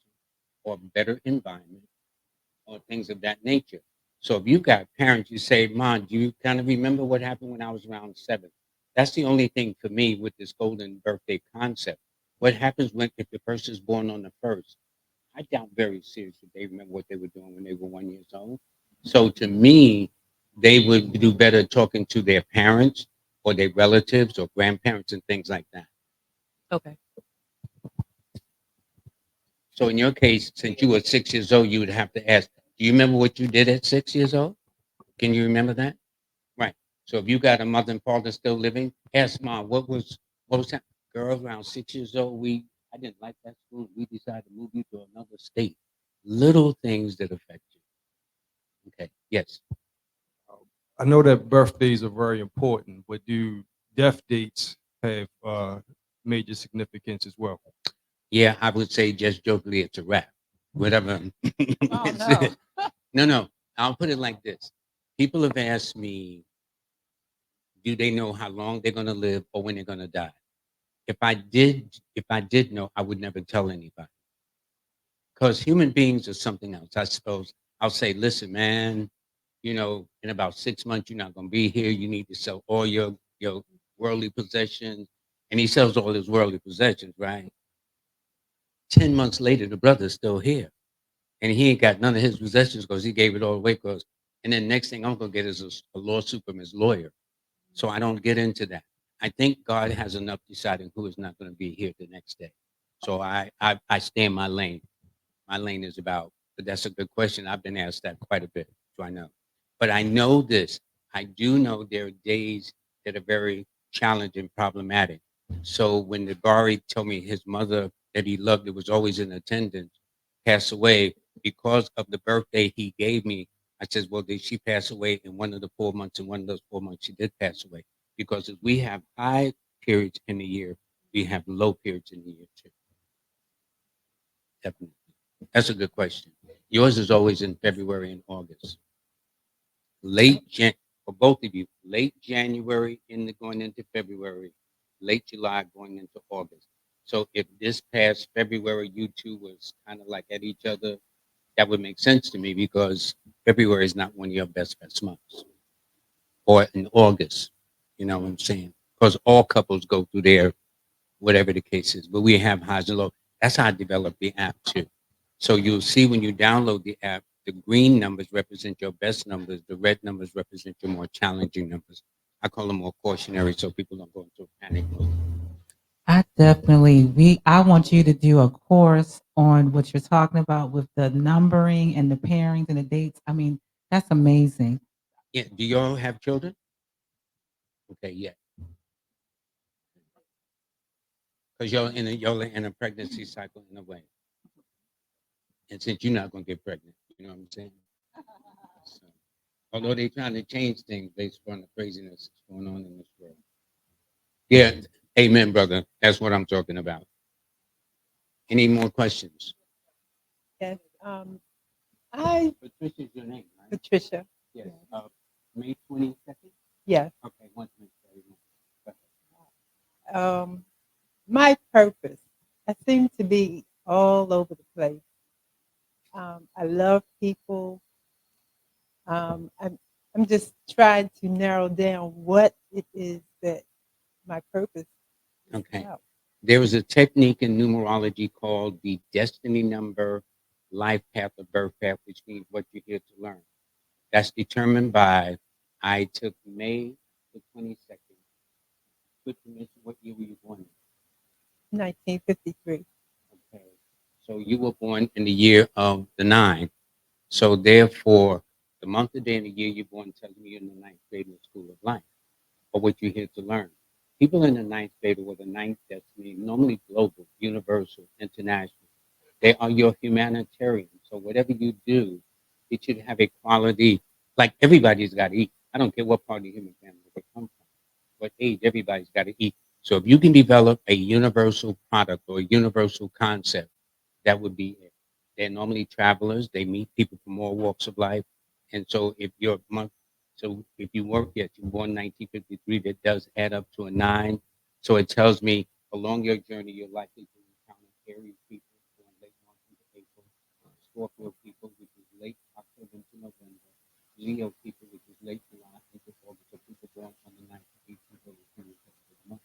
or better environment or things of that nature. So if you got parents, you say, Mom, do you kind of remember what happened when I was around 7? That's the only thing for me with this golden birthday concept. What happens when if the person is born on the 1st? I doubt very seriously they remember what they were doing when they were 1 year old. So to me, they would do better talking to their parents or their relatives or grandparents and things like that. okay? So in your case, since you were 6 years old, you would have to ask, do you remember what you did at 6 years old? Can you remember that? Right. So if you got a mother and father still living, ask Mom, what was that? Girl, around 6 years old, I didn't like that school. We decided to move you to another state. Little things that affect you. Okay. Yes. I know that birthdays are very important, but do death dates have major significance as well? Yeah, I would say just jokingly, it's a wrap. Whatever. Oh, It's no. it. No. I'll put it like this. People have asked me, do they know how long they're going to live or when they're going to die? If I did know, I would never tell anybody. Because human beings are something else. I suppose I'll say, listen, man, in about 6 months, you're not going to be here. You need to sell all your worldly possessions. And he sells all his worldly possessions, right? 10 months later, the brother's still here. And he ain't got none of his possessions because he gave it all away. And then next thing I'm going to get is a lawsuit from his lawyer. So I don't get into that. I think God has enough deciding who is not going to be here the next day. So I stay in my lane. My lane is about, but that's a good question. I've been asked that quite a bit, so I know. But I know this. I do know there are days that are very challenging, problematic. So when the Bari told me his mother that he loved, that was always in attendance, passed away because of the birthday he gave me, I said, well, did she pass away in one of the 4 months? In one of those 4 months, she did pass away. Because if we have high periods in the year, we have low periods in the year too. Definitely. That's a good question. Yours is always in February and August. For both of you, late January going into February, late July going into August. So if this past February you two was kind of like at each other, that would make sense to me because February is not one of your best months. or in August. You know what I'm saying? Because all couples go through their whatever the case is, but we have highs and lows. That's how I developed the app too. So you'll see when you download the app, the green numbers represent your best numbers, the red numbers represent your more challenging numbers. I call them more cautionary so people don't go into a panic mode. I want you to do a course on what you're talking about with the numbering and the pairings and the dates. I mean, that's amazing. Yeah. Do y'all have children? Okay, yeah. Because y'all in a pregnancy cycle in a way. And since you're not gonna get pregnant, you know what I'm saying? So, although they're trying to change things based on the craziness that's going on in this world. Yeah, amen, brother. That's what I'm talking about. Any more questions? Yes. I Patricia's your name, right? Patricia. Yes. May 22nd? Yes. Okay, one minute. My purpose. I seem to be all over the place. I love people. I'm just trying to narrow down what it is that my purpose is Okay. about. There is a technique in numerology called the destiny number, life path, or birth path, which means what you're here to learn. That's determined by, I took May the 22nd. Good permission, what year were you born in? 1953. Okay. So you were born in the year of the 9. So therefore, the month, the day, and the year you're born tells me you're in the 9th grade in the school of life, or what you're here to learn. People in the 9th grade or the 9th destiny, normally global, universal, international. They are your humanitarian. So whatever you do, it should have a quality. Like everybody's got to eat. I don't care what part of the human family they come from, what age, everybody's got to eat. So if you can develop a universal product or a universal concept, that would be it. They're normally travelers. They meet people from all walks of life. And so if you're month, so if you work, yes, you were born 1953, that does add up to a 9. So it tells me along your journey, you're likely to encounter Aries people born late March into April, Scorpio people, which is late October into November, Leo people, which is late July into August, so people born on the 9th, 18th, or the 22nd of the month.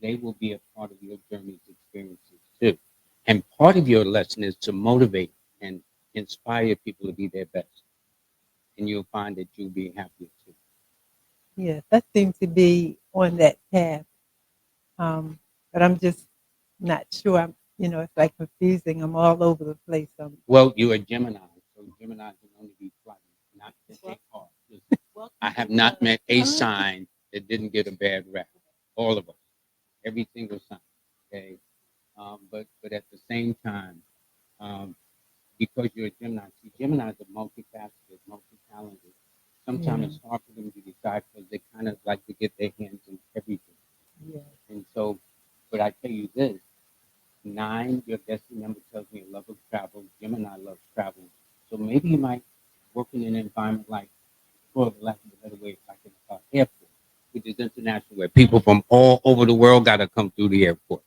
They will be a part of your journey's experiences too. And part of your lesson is to motivate and inspire people to be their best. And you'll find that you'll be happier too. Yes, I seem to be on that path. But I'm just not sure. It's like confusing. I'm all over the place. Well, you're a Gemini, so Gemini can only be flighty, not that they are. I have not met a sign that didn't get a bad rap. All of us, every single sign. Okay, but at the same time, um, because you're a Gemini, see, Geminis are multifaceted, multi-talented. Sometimes it's hard for them to decide because they kind of like to get their hands in everything. Yeah. And so, but I tell you this, 9, your destiny number tells me a love of travel. Gemini loves travel. So maybe you might work in an environment like, for lack of a better way, like an airport, which is international, where people from all over the world got to come through the airport.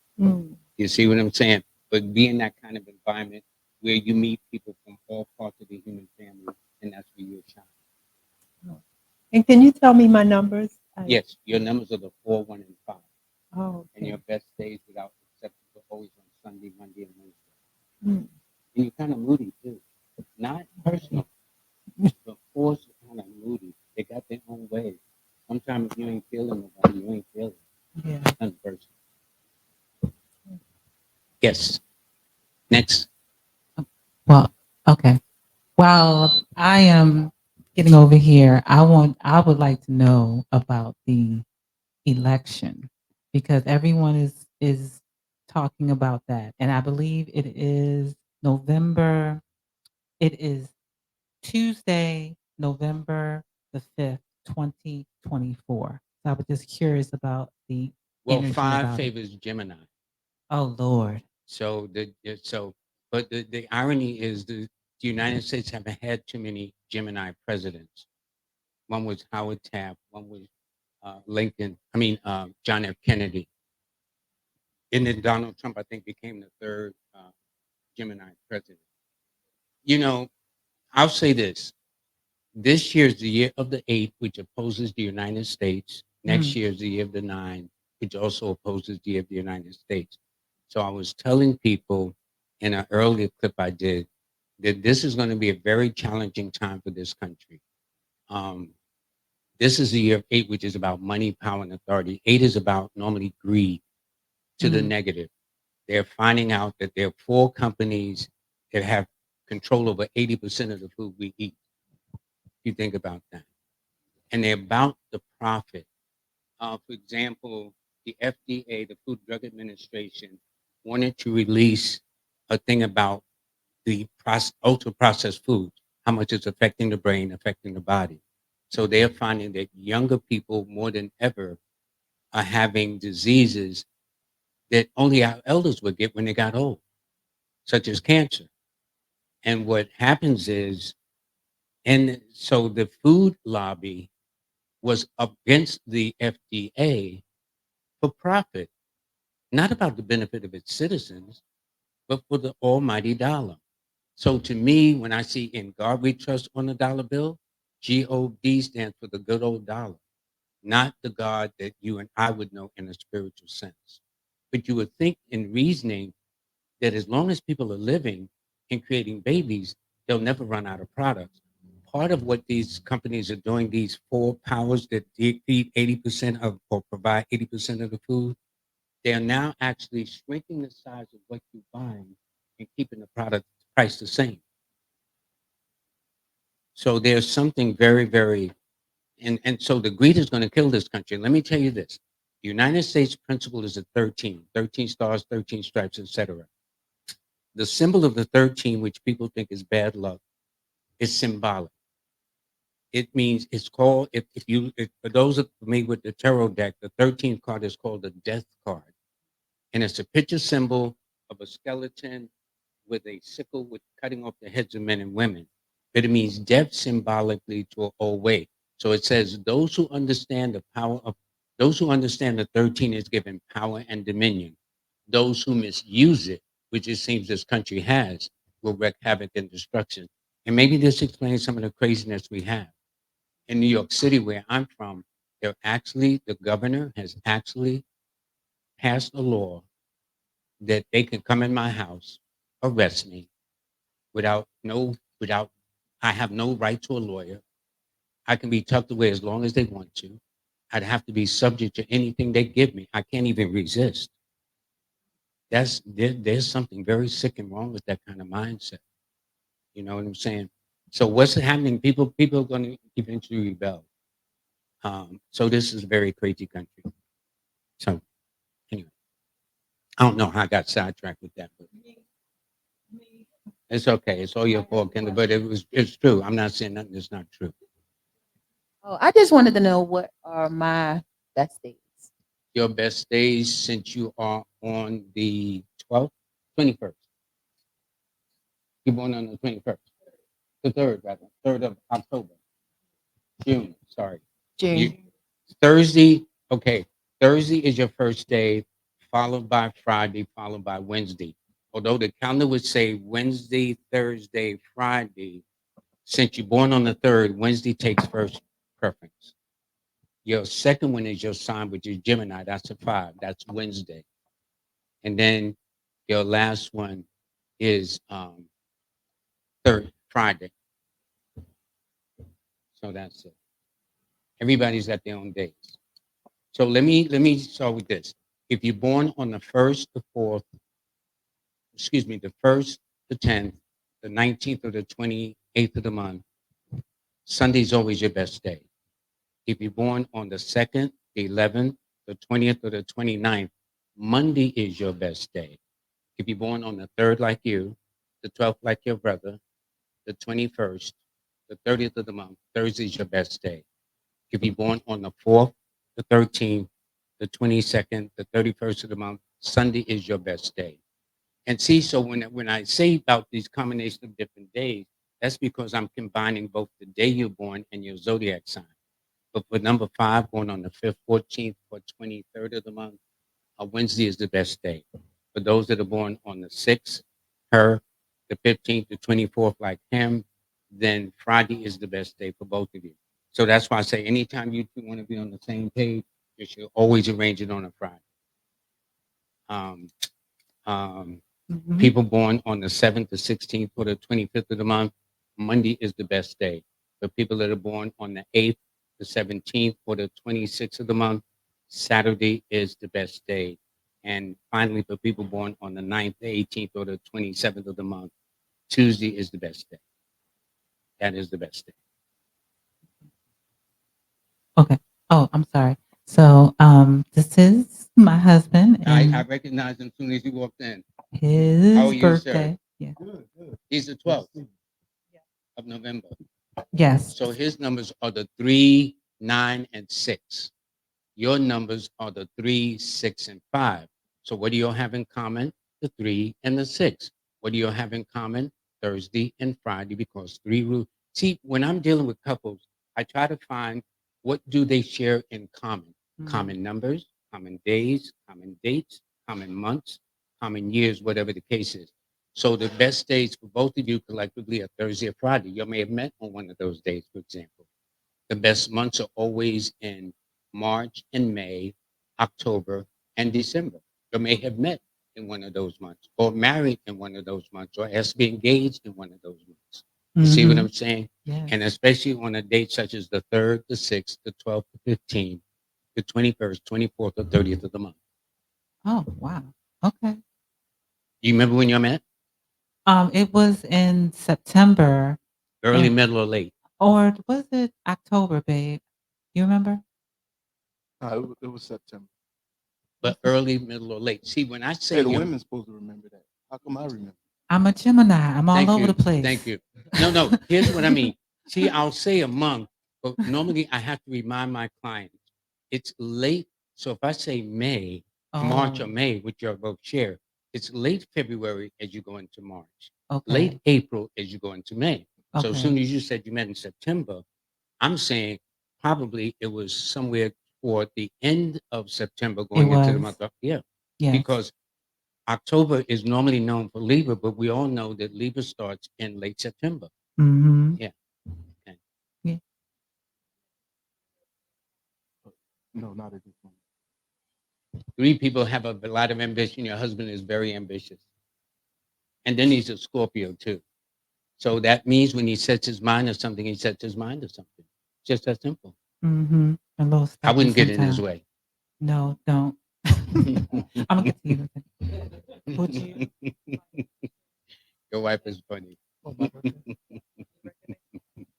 You see what I'm saying? But be in that kind of environment where you meet people from all parts of the human family, and that's where you'll shine. And can you tell me my numbers? Yes, your numbers are the 4, 1, and 5. Oh, okay. And your best days without exception are always on Sunday, Monday, and Wednesday. Mm. And you're kind of moody too. Not personal. The force are kind of moody. They got their own ways. Sometimes if you ain't feeling nobody, you ain't feeling. Yeah. Nothing personal. Yes. Next. Well, okay. While I am getting over here, I would like to know about the election because everyone is talking about that. And I believe it is November, it is Tuesday, November the 5th, 2024. So I was just curious about the Well, energy 5 about it. favors Gemini. Oh Lord. So but the irony is the United States haven't had too many Gemini presidents. One was Howard Taft. One was Lincoln. John F. Kennedy. And then Donald Trump, I think, became the 3rd Gemini president. You know, I'll say this: This year is the year of the 8, which opposes the United States. Next Mm. year is the year of the 9, which also opposes the year of the United States. So I was telling people in an earlier clip I did that this is going to be a very challenging time for this country. This is the year of 8, which is about money, power, and authority. 8 is about normally greed to the Mm. negative. They're finding out that there are 4 companies that have control over 80% of the food we eat. You think about that. And they're about the profit. For example, the FDA, the Food Drug Administration, wanted to release a thing about the ultra processed foods, how much it's affecting the brain, affecting the body. So they're finding that younger people more than ever are having diseases that only our elders would get when they got old, such as cancer. And what happens is, and so the food lobby was against the FDA for profit, not about the benefit of its citizens, but for the almighty dollar. So to me, when I see in God we trust on the dollar bill, GOD stands for the good old dollar, not the God that you and I would know in a spiritual sense. But you would think in reasoning that as long as people are living and creating babies, they'll never run out of products. Part of what these companies are doing, these 4 powers that feed 80% of or provide 80% of the food, they are now actually shrinking the size of what you buy and keeping the product price the same. So there's something very, very, and so the greed is going to kill this country. Let me tell you this. The United States principle is a 13, 13 stars, 13 stripes, etc. The symbol of the 13, which people think is bad luck, is symbolic. It means it's called, for those of me with the tarot deck, the 13th card is called the death card. And it's a picture symbol of a skeleton with a sickle with cutting off the heads of men and women. But it means death symbolically to an old way. So it says those who understand the power of, those who understand the 13 is given power and dominion. Those who misuse it, which it seems this country has, will wreak havoc and destruction. And maybe this explains some of the craziness we have. In New York City, where I'm from, the governor has actually passed a law that they can come in my house, arrest me without I have no right to a lawyer. I can be tucked away as long as they want to. I'd have to be subject to anything they give me. I can't even resist. There's something very sick and wrong with that kind of mindset. You know what I'm saying? So what's happening? People are going to eventually rebel. So this is a very crazy country. So anyway, I don't know how I got sidetracked with that, but it's okay. It's all your fault, Kendall. But it's true. I'm not saying nothing that's not true. Oh, I just wanted to know what are my best days. Your best days since you are on the 12th, 21st. You're born on the 21st. The 3rd, rather. 3rd of October. June, sorry. June. Thursday, okay. Thursday is your first day, followed by Friday, followed by Wednesday. Although the calendar would say Wednesday, Thursday, Friday, since you're born on the 3rd, Wednesday takes first preference. Your second one is your sign, which is Gemini. That's a 5. That's Wednesday. And then your last one is third Friday. So that's it. Everybody's at their own days. So let me start with this. If you're born on the 1st, the 4th, the 1st, the 10th, the 19th, or the 28th of the month, Sunday's always your best day. If you're born on the 2nd, the 11th, the 20th, or the 29th, Monday is your best day. If you're born on the 3rd like you, the 12th like your brother, the 21st, the 30th of the month, Thursday is your best day. If you're born on the 4th, the 13th, the 22nd, the 31st of the month, Sunday is your best day. And see, so when I say about these combination of different days, that's because I'm combining both the day you're born and your zodiac sign. But for number 5, born on the 5th, 14th, or 23rd of the month, Wednesday is the best day. For those that are born on the 6th, her, the 15th, the 24th, like him, then Friday is the best day for both of you. So that's why I say anytime you two want to be on the same page, you should always arrange it on a Friday. Um, Mhm. People born on the 7th, the 16th, or the 25th of the month, Monday is the best day. For people that are born on the 8th, the 17th, or the 26th of the month, Saturday is the best day. And finally, for people born on the 9th, the 18th, or the 27th of the month, Tuesday is the best day. That is the best day. Okay. Oh, I'm sorry. So, this is my husband I and recognized him as soon as he walked in. his How are you, sir? birthday. Yeah. He's the 12th of November. Yes. So his numbers are the 3, 9, and 6. Your numbers are the 3, 6, and 5. So what do you all have in common? The 3 and the 6. What do you all have in common? Thursday and Friday, because 3 rule. See, when I'm dealing with couples, I try to find what do they share in common. Common numbers, common days, common dates, common months, common years, whatever the case is. So the best days for both of you collectively are Thursday or Friday. You may have met on one of those days, for example. The best months are always in March and May, October, and December. You may have met in one of those months, or married in one of those months, or has to be engaged in one of those months. You see what I'm saying? Yes. And especially on a date such as the 3rd, the 6th, the 12th, the 15th, the 21st, 24th, or 30th of the month. Oh, wow. Okay. Do you remember when you met? It was in September. Early, and- middle, or late? Or was it October, babe? You remember? It was September. But early, middle, or late. See, when I say Hey, the you're- women's supposed to remember that. How come I remember? I'm a Gemini. I'm all Thank over you. the place. Thank you. No. Here's what I mean. See, I'll say a month, but normally I have to remind my clients it's late. So if I say May, March, or Oh, May, which you both share, it's late February as you go into March, okay. late April as you go into May. So as Okay. soon as you said you met in September, I'm saying probably it was somewhere toward the end of September going into the was. month of, yeah, Yes. because October is normally known for Libra, but we all know that Libra starts in late September. Mm-hmm. Yeah. Okay. Yeah. No, not at this moment. 3 people have a lot of ambition. Your husband is very ambitious. And then he's a Scorpio too. So that means when he sets his mind to something, he sets his mind to something. Just that simple. Mm-hmm. A little I stucky wouldn't get in his sometimes. way. No, don't. I'm gonna get to you. Would you? Your wife is funny.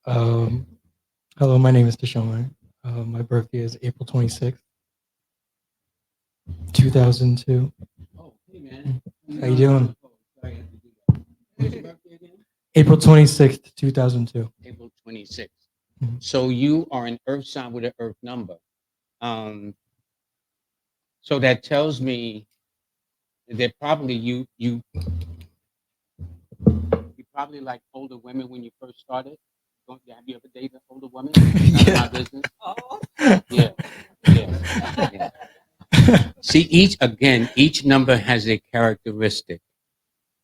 Hello, my name is Deshaun. My birthday is April 26th, 2002. Oh, hey man. How you doing? Sorry, I have to do that. What's your birthday again? April 26th, 2002. April 26th. Mhm. So you are an earth sign with an earth number. So that tells me that probably you probably like older women when you first started. Have you ever dated an older woman? None of my business. Yeah. See, each number has a characteristic,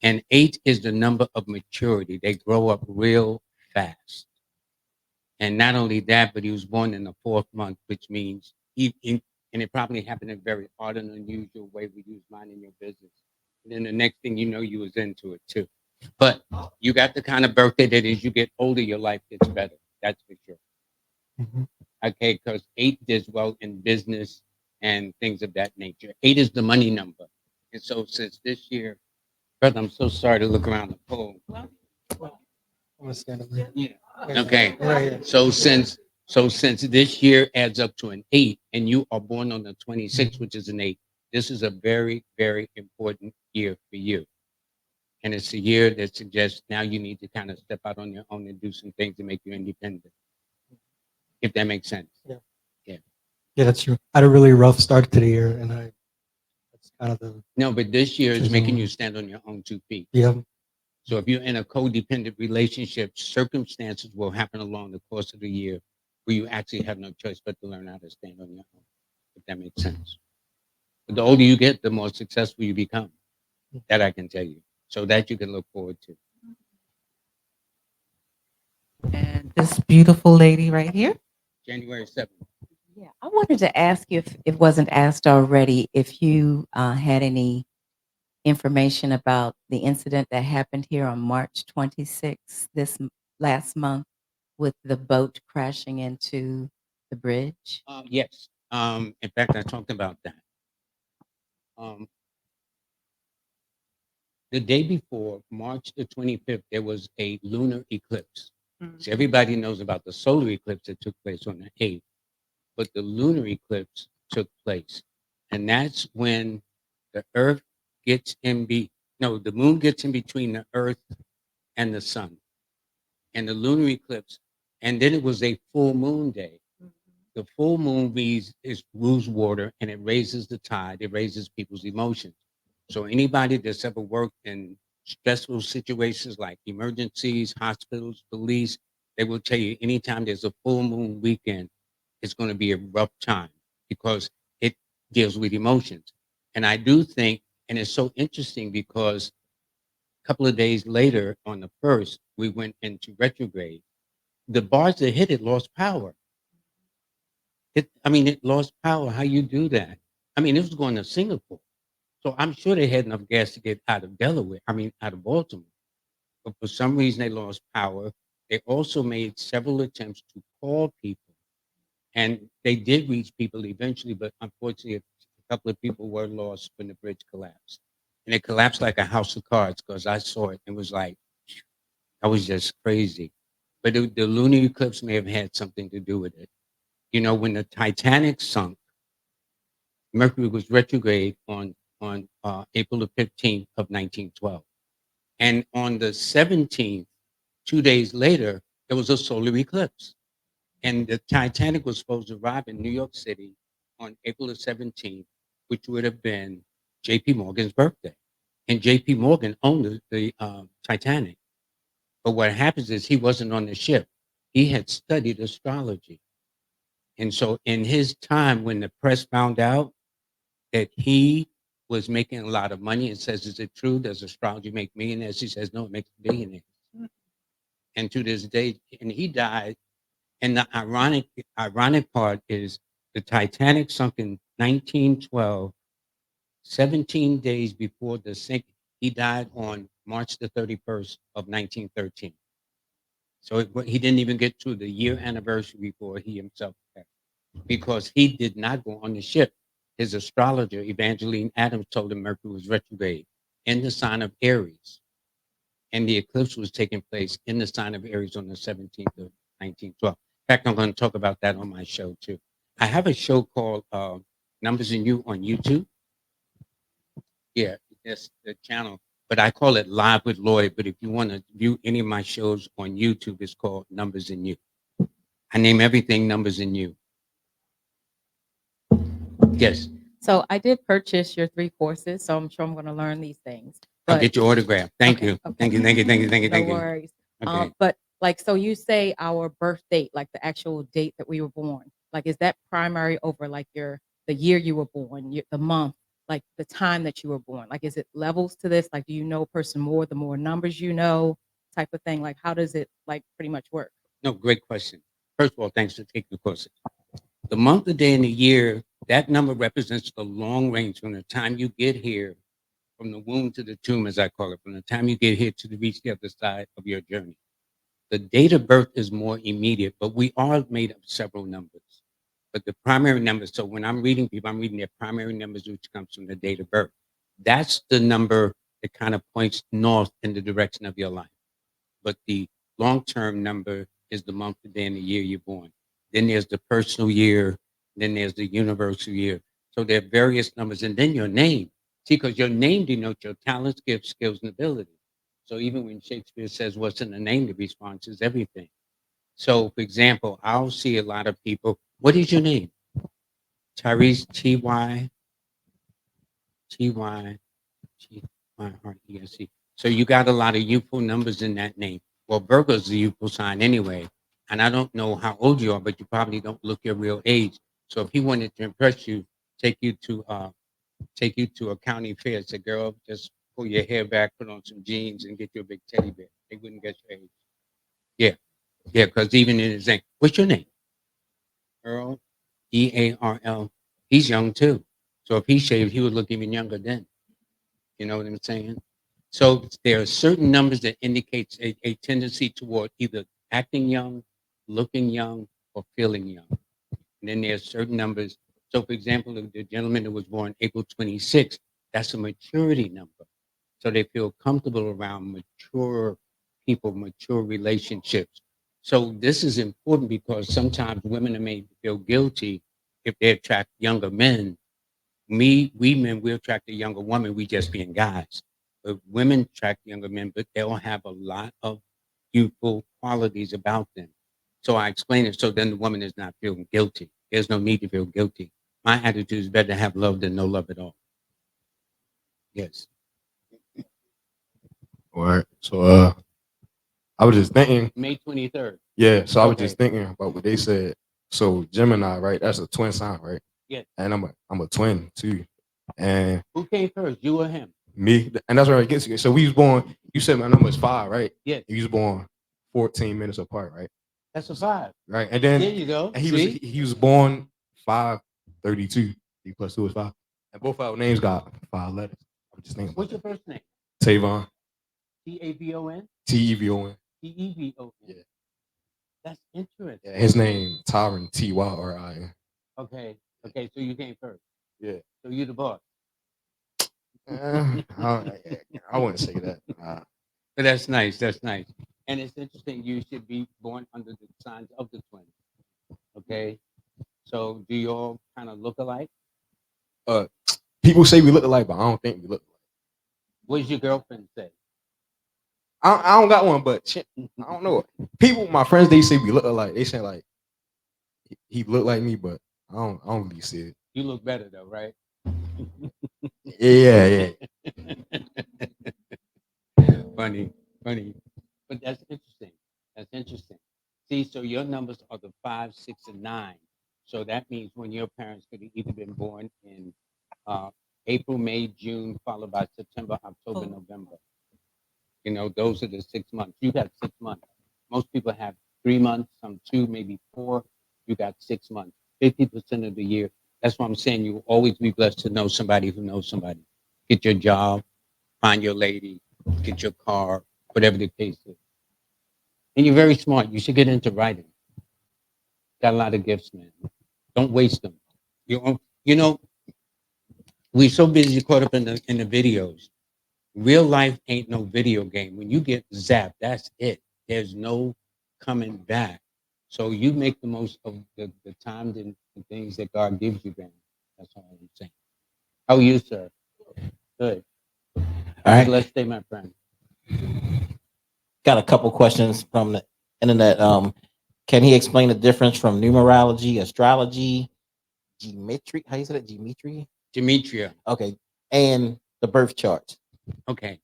and 8 is the number of maturity. They grow up real fast. And not only that, but he was born in the 4th month, which means and it probably happened in a very odd and unusual way. We use mine in your business. And then the next thing you know, you was into it too. But you got the kind of birthday that as you get older, your life gets better. That's for sure. Mhm. Okay, because 8 does well in business and things of that nature. 8 is the money number. And so since this year, brother, I'm so sorry to look around the pool. I'm gonna stand up here. Yeah. Okay. Right here. So since this year adds up to an 8 and you are born on the 26th, which is an 8, this is a very, very important year for you. And it's a year that suggests now you need to kind of step out on your own and do some things to make you independent. If that makes sense. Yeah. Yeah. Yeah, that's true. I had a really rough start to the year, and that's kind of the No, but this year is Choosing making one. you stand on your own 2 feet. yeah. So if you're in a codependent relationship, circumstances will happen along the course of the year where you actually have no choice but to learn how to stand on your own, if that makes sense. But the older you get, the more successful you become. That I can tell you. So that you can look forward to. And this beautiful lady right here. January 7th. Yeah, I wanted to ask you if it wasn't asked already, if you had any information about the incident that happened here on March 26th, last month, with the boat crashing into the bridge. Yes. In fact, I talked about that. The day before, March the 25th, there was a lunar eclipse. So everybody knows about the solar eclipse that took place on the 8th, but the lunar eclipse took place. And that's when the earth gets the moon gets in between the earth and the sun. And the lunar eclipse, and then it was a full moon day. The full moon moves water and it raises the tide, it raises people's emotions. So anybody that's ever worked in stressful situations like emergencies, hospitals, police, they will tell you anytime there's a full moon weekend, it's going to be a rough time because it deals with emotions. And I do think, and it's so interesting because a couple of days later on the 1st, we went into retrograde. The bars that hit it lost power. It lost power. How you do that? It was going to Singapore. So I'm sure they had enough gas to get out of out of Baltimore. But for some reason, they lost power. They also made several attempts to call people. And they did reach people eventually, but unfortunately, a couple of people were lost when the bridge collapsed. And it collapsed like a house of cards because I saw it. It was like, I was just crazy. But the lunar eclipse may have had something to do with it. When the Titanic sunk, Mercury was retrograde on April the 15th of 1912. And on the 17th, 2 days later, there was a solar eclipse. And the Titanic was supposed to arrive in New York City on April the 17th, which would have been J.P. Morgan's birthday. And J.P. Morgan owned the Titanic. But what happens is he wasn't on the ship. He had studied astrology. And so in his time, when the press found out that he was making a lot of money and says, is it true? Does astrology make millionaires? He says, no, it makes billionaires. And to this day, and he died. And the ironic part is the Titanic sunk in 1912, 17 days before the sink. He died on March the 31st of 1913. So he didn't even get to the year anniversary before he himself passed because he did not go on the ship. His astrologer, Evangeline Adams, told him Mercury was retrograde in the sign of Aries. And the eclipse was taking place in the sign of Aries on the 17th of 1912. In fact, I'm going to talk about that on my show too. I have a show called Numbers in You on YouTube. Yeah, that's the channel. But I call it Live with Lloyd. But if you want to view any of my shows on YouTube, it's called Numbers in You. I name everything Numbers in You. Yes. So I did purchase your 3 courses, so I'm sure I'm going to learn these things. I'll But get your autograph. Thank okay, you. okay. Thank you. Thank you. Thank you. Thank you. No Thank you. worries. Okay. But like, so you say our birth date, like the actual date that we were born. Like, is that primary over like the year you were born, the month, like the time that you were born? Like, is it levels to this? Like, do you know a person more the more numbers you know, type of thing? Like, how does it like pretty much work? No, great question. First of all, thanks for taking the course. The month, the day, and the year, that number represents the long range from the time you get here, from the womb to the tomb, as I call it, from the time you get here to reach the other side of your journey. The date of birth is more immediate, but we are made of several numbers. But the primary numbers, so when I'm reading people, I'm reading their primary numbers, which comes from the date of birth. That's the number that kind of points north in the direction of your life. But the long-term number is the month, the day, and the year you're born. Then there's the personal year. Then there's the universal year. So there are various numbers. And then your name. See, because your name denotes your talents, gifts, skills, and abilities. So even when Shakespeare says what's in the name, the response is everything. So, for example, I'll see a lot of people. What is your name? Tyrese, T-Y, T-Y-R-E-S-E. So you got a lot of youthful numbers in that name. Well, Virgo's a youthful sign anyway. And I don't know how old you are, but you probably don't look your real age. So if he wanted to impress you, take you to a county fair, say, girl, just pull your hair back, put on some jeans, and get you a big teddy bear. They wouldn't get your age. Yeah. Yeah, because even in his name, what's your name? Earl, Earl. He's young too. So if he shaved, he would look even younger then. You know what I'm saying? So there are certain numbers that indicates a tendency toward either acting young, looking young, or feeling young. And then there are certain numbers. So for example, the gentleman who was born April 26th, that's a maturity number. So they feel comfortable around mature people, mature relationships. So this is important because sometimes women may feel guilty if they attract younger men. We men, we attract a younger woman, we just being guys. But women attract younger men, but they'll have a lot of youthful qualities about them. So I explain it so then the woman is not feeling guilty. There's no need to feel guilty. My attitude is better to have love than no love at all. Yes. All right. So I was just thinking. May 23rd. Yeah. So I was Okay. just thinking about what they said. So Gemini, right? That's a twin sign, right? Yes. And I'm a twin too. And Who came first, you or him? me, and that's where it gets you. So we was born. You said my number is 5, right? Yes. You was born 14 minutes apart, right? That's a 5. Right. And then There you go. And See? he was born 5/32. 3 plus 2 is 5. And both our names got 5 letters. I'm just thinking. What's your first name? Tavon. Tavon. Tevon. Tevon. Yeah. That's interesting. Yeah, his name Tyron Tyrin. Okay. Okay. So you came first. Yeah. So you the boss. I wouldn't say that. But that's nice. That's nice. And it's interesting. You should be born under the signs of the twins. Okay. So do you all kind of look alike? People say we look alike, but I don't think we look alike. What does your girlfriend say? I don't got one, but shit, I don't know. People, my friends, they say we look alike. They say like he look like me, but I don't really see it. You look better though, right? Yeah. Funny. But that's interesting. That's interesting. See, so your numbers are the 5, 6, and 9. So that means when your parents could have either been born in April, May, June, followed by September, October, November. You know, those are the 6 months. You got 6 months. Most people have 3 months, some 2, maybe 4. You got 6 months. 50% of the year. That's why I'm saying you will always be blessed to know somebody who knows somebody. Get your job, find your lady, get your car, whatever the case is. And you're very smart. You should get into writing. Got a lot of gifts, man. Don't waste them. You know, we're so busy caught up in the videos. Real life ain't no video game. When you get zapped, that's it. There's no coming back. So you make the most of the time and the things that God gives you, man. That's all I'm saying. How are you, sir? Good. All Have a right. blessed day, my friend. Got a couple questions from the internet. Can he explain the difference from numerology, astrology, geometry? How you say that? Geometry? Demetria. Okay. And the birth chart. Okay.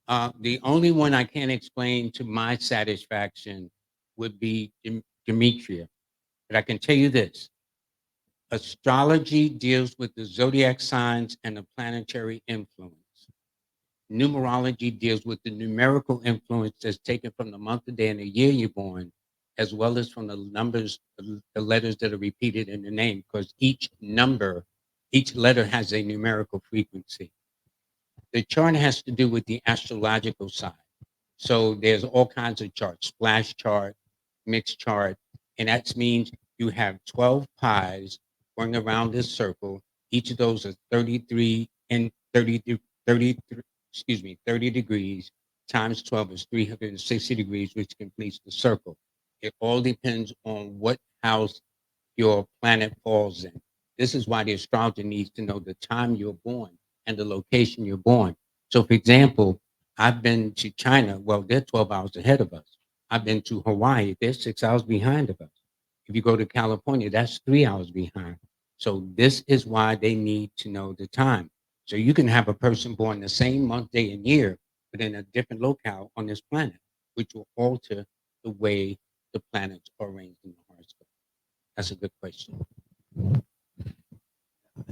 The only one I can't explain to my satisfaction would be Demetria. But I can tell you this. Astrology deals with the zodiac signs and the planetary influence. Numerology deals with the numerical influence that's taken from the month, the day, and the year you're born, as well as from the numbers, the letters that are repeated in the name, because each letter has a numerical frequency. The chart has to do with the astrological side. So there's all kinds of charts, splash chart, mixed chart, and that means you have 12 pies going around this circle. Each of those are 33 and 30 degrees times 12 is 360 degrees, which completes the circle. It all depends on what house your planet falls in. This is why the astrologer needs to know the time you're born and the location you're born. So, for example, I've been to China. Well, they're 12 hours ahead of us. I've been to Hawaii. They're 6 hours behind of us. If you go to California, that's 3 hours behind. So this is why they need to know the time. So you can have a person born the same month, day, and year, but in a different locale on this planet, which will alter the way the planets are arranged in the horoscope. That's a good question.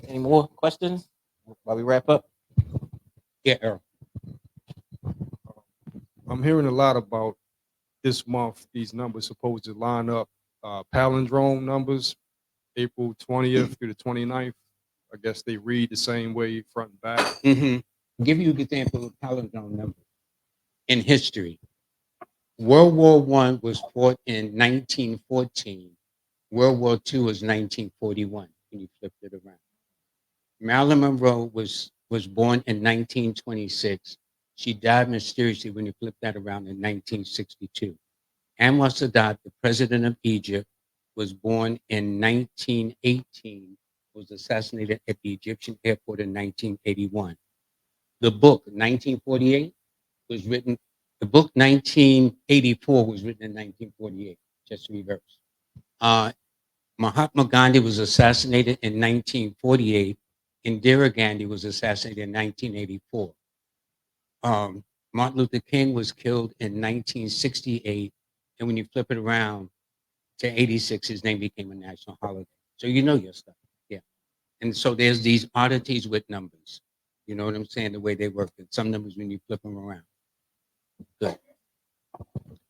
Any more questions while we wrap up? Yeah, Earl. I'm hearing a lot about this month, these numbers supposed to line up palindrome numbers, April 20th through the 29th. I guess they read the same way front and back. Give you an example of palindrome numbers in history. World War I was fought in 1914. World War II was 1941 when you flipped it around. Marilyn Monroe was born in 1926. She died mysteriously when you flip that around in 1962. Anwar Sadat, the president of Egypt, was born in 1918, was assassinated at the Egyptian airport in 1981. The book, 1948, was written, the book 1984 was written in 1948, just reverse. Mahatma Gandhi was assassinated in 1948. Indira Gandhi was assassinated in 1984. Martin Luther King was killed in 1968. And when you flip it around to 86, his name became a national holiday. So you know your stuff. Yeah. And so there's these oddities with numbers. You know what I'm saying? The way they work. And some numbers when you flip them around. Good.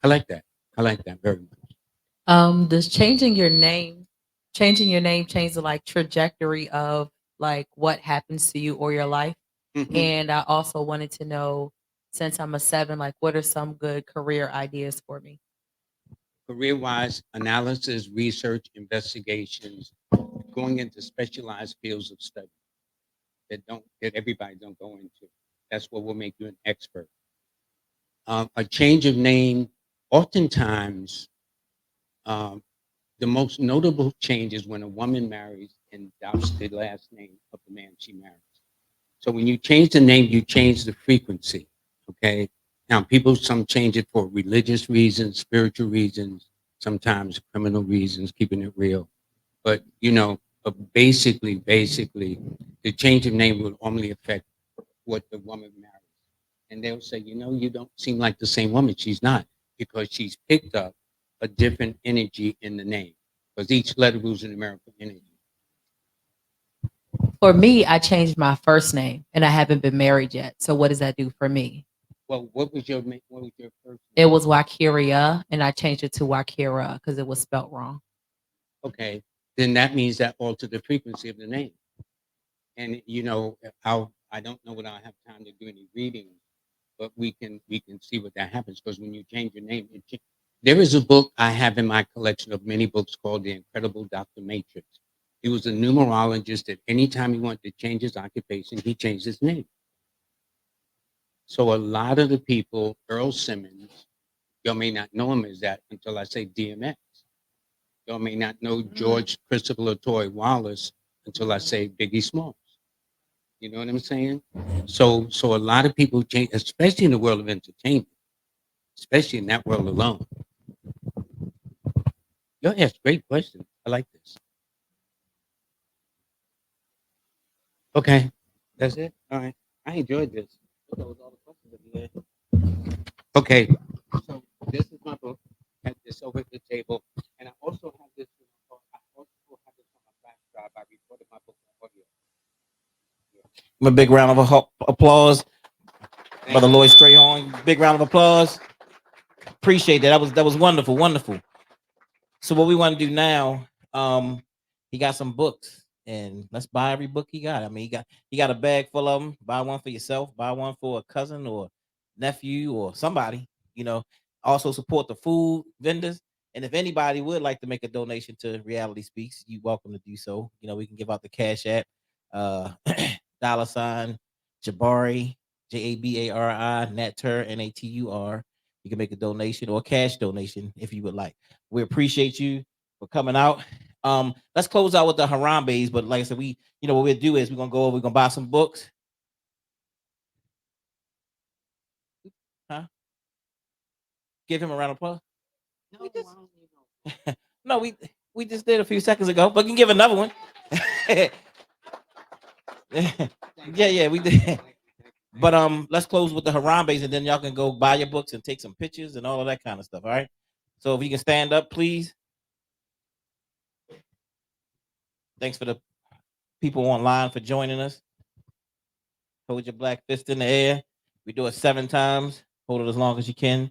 I like that. I like that very much. Does changing your name change the like trajectory of like what happens to you or your life? And I also wanted to know, since I'm a 7, like what are some good career ideas for me? Career-wise, analysis, research, investigations, going into specialized fields of study that everybody don't go into. That's what will make you an expert. A change of name, oftentimes, the most notable change is when a woman marries and adopts the last name of the man she marries. So when you change the name, you change the frequency. Okay. Now some change it for religious reasons, spiritual reasons, sometimes criminal reasons, keeping it real. But basically, the change of name will only affect what the woman marries. And they'll say, you don't seem like the same woman. She's not, because she's picked up a different energy in the name. Because each letter rules an numerical energy. For me, I changed my first name and I haven't been married yet. So what does that do for me? Well, what was your first name? It was Wakiria, and I changed it to Wakira because it was spelt wrong. Okay, then that means that altered the frequency of the name. And I don't know whether I have time to do any reading, but we can see what that happens, because when you change your name, there is a book I have in my collection of many books called The Incredible Dr. Matrix. He was a numerologist that anytime he wanted to change his occupation, he changed his name. So a lot of the people, Earl Simmons, y'all may not know him as that until I say DMX. Y'all may not know George Christopher Latoy Wallace until I say Biggie Smalls. You know what I'm saying? So a lot of people change, especially in the world of entertainment, especially in that world alone. Y'all ask great questions. I like this. Okay, that's it. All right, I enjoyed this. That was all the questions that we had. Okay, so this is my book. I have this over at the table, and I also have this. I also have this on my flash drive. I recorded my book on audio. A big round of applause, Brother LLoyd Strayhorn. Big round of applause. Appreciate that. That was wonderful, wonderful. So what we want to do now, he got some books, and let's buy every book he got. I mean, he got a bag full of them. Buy one for yourself, buy one for a cousin or nephew or somebody. Also support the food vendors. And if anybody would like to make a donation to Reality Speaks, you're welcome to do so. We can give out the Cash App, $ Jabari, Jabari, Natur, Natur. You can make a donation or a cash donation if you would like. We appreciate you for coming out. Let's close out with the Harambe's, but like I said, what we'll do is we're gonna buy some books. Huh? Give him a round of applause. No, we just did a few seconds ago, but we can give another one. yeah, we did. But let's close with the Harambe's, and then y'all can go buy your books and take some pictures and all of that kind of stuff. All right. So if you can stand up, please. Thanks for the people online for joining us. Hold your black fist in the air. We do it 7 times. Hold it as long as you can.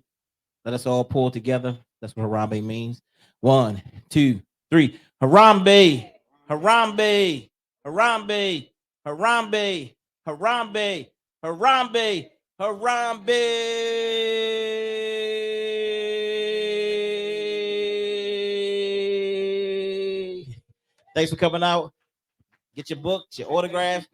Let us all pull together. That's what Harambe means. 1, 2, 3. Harambe, Harambe, Harambe, Harambe, Harambe, Harambe, Harambe. Thanks for coming out. Get your books, your autograph.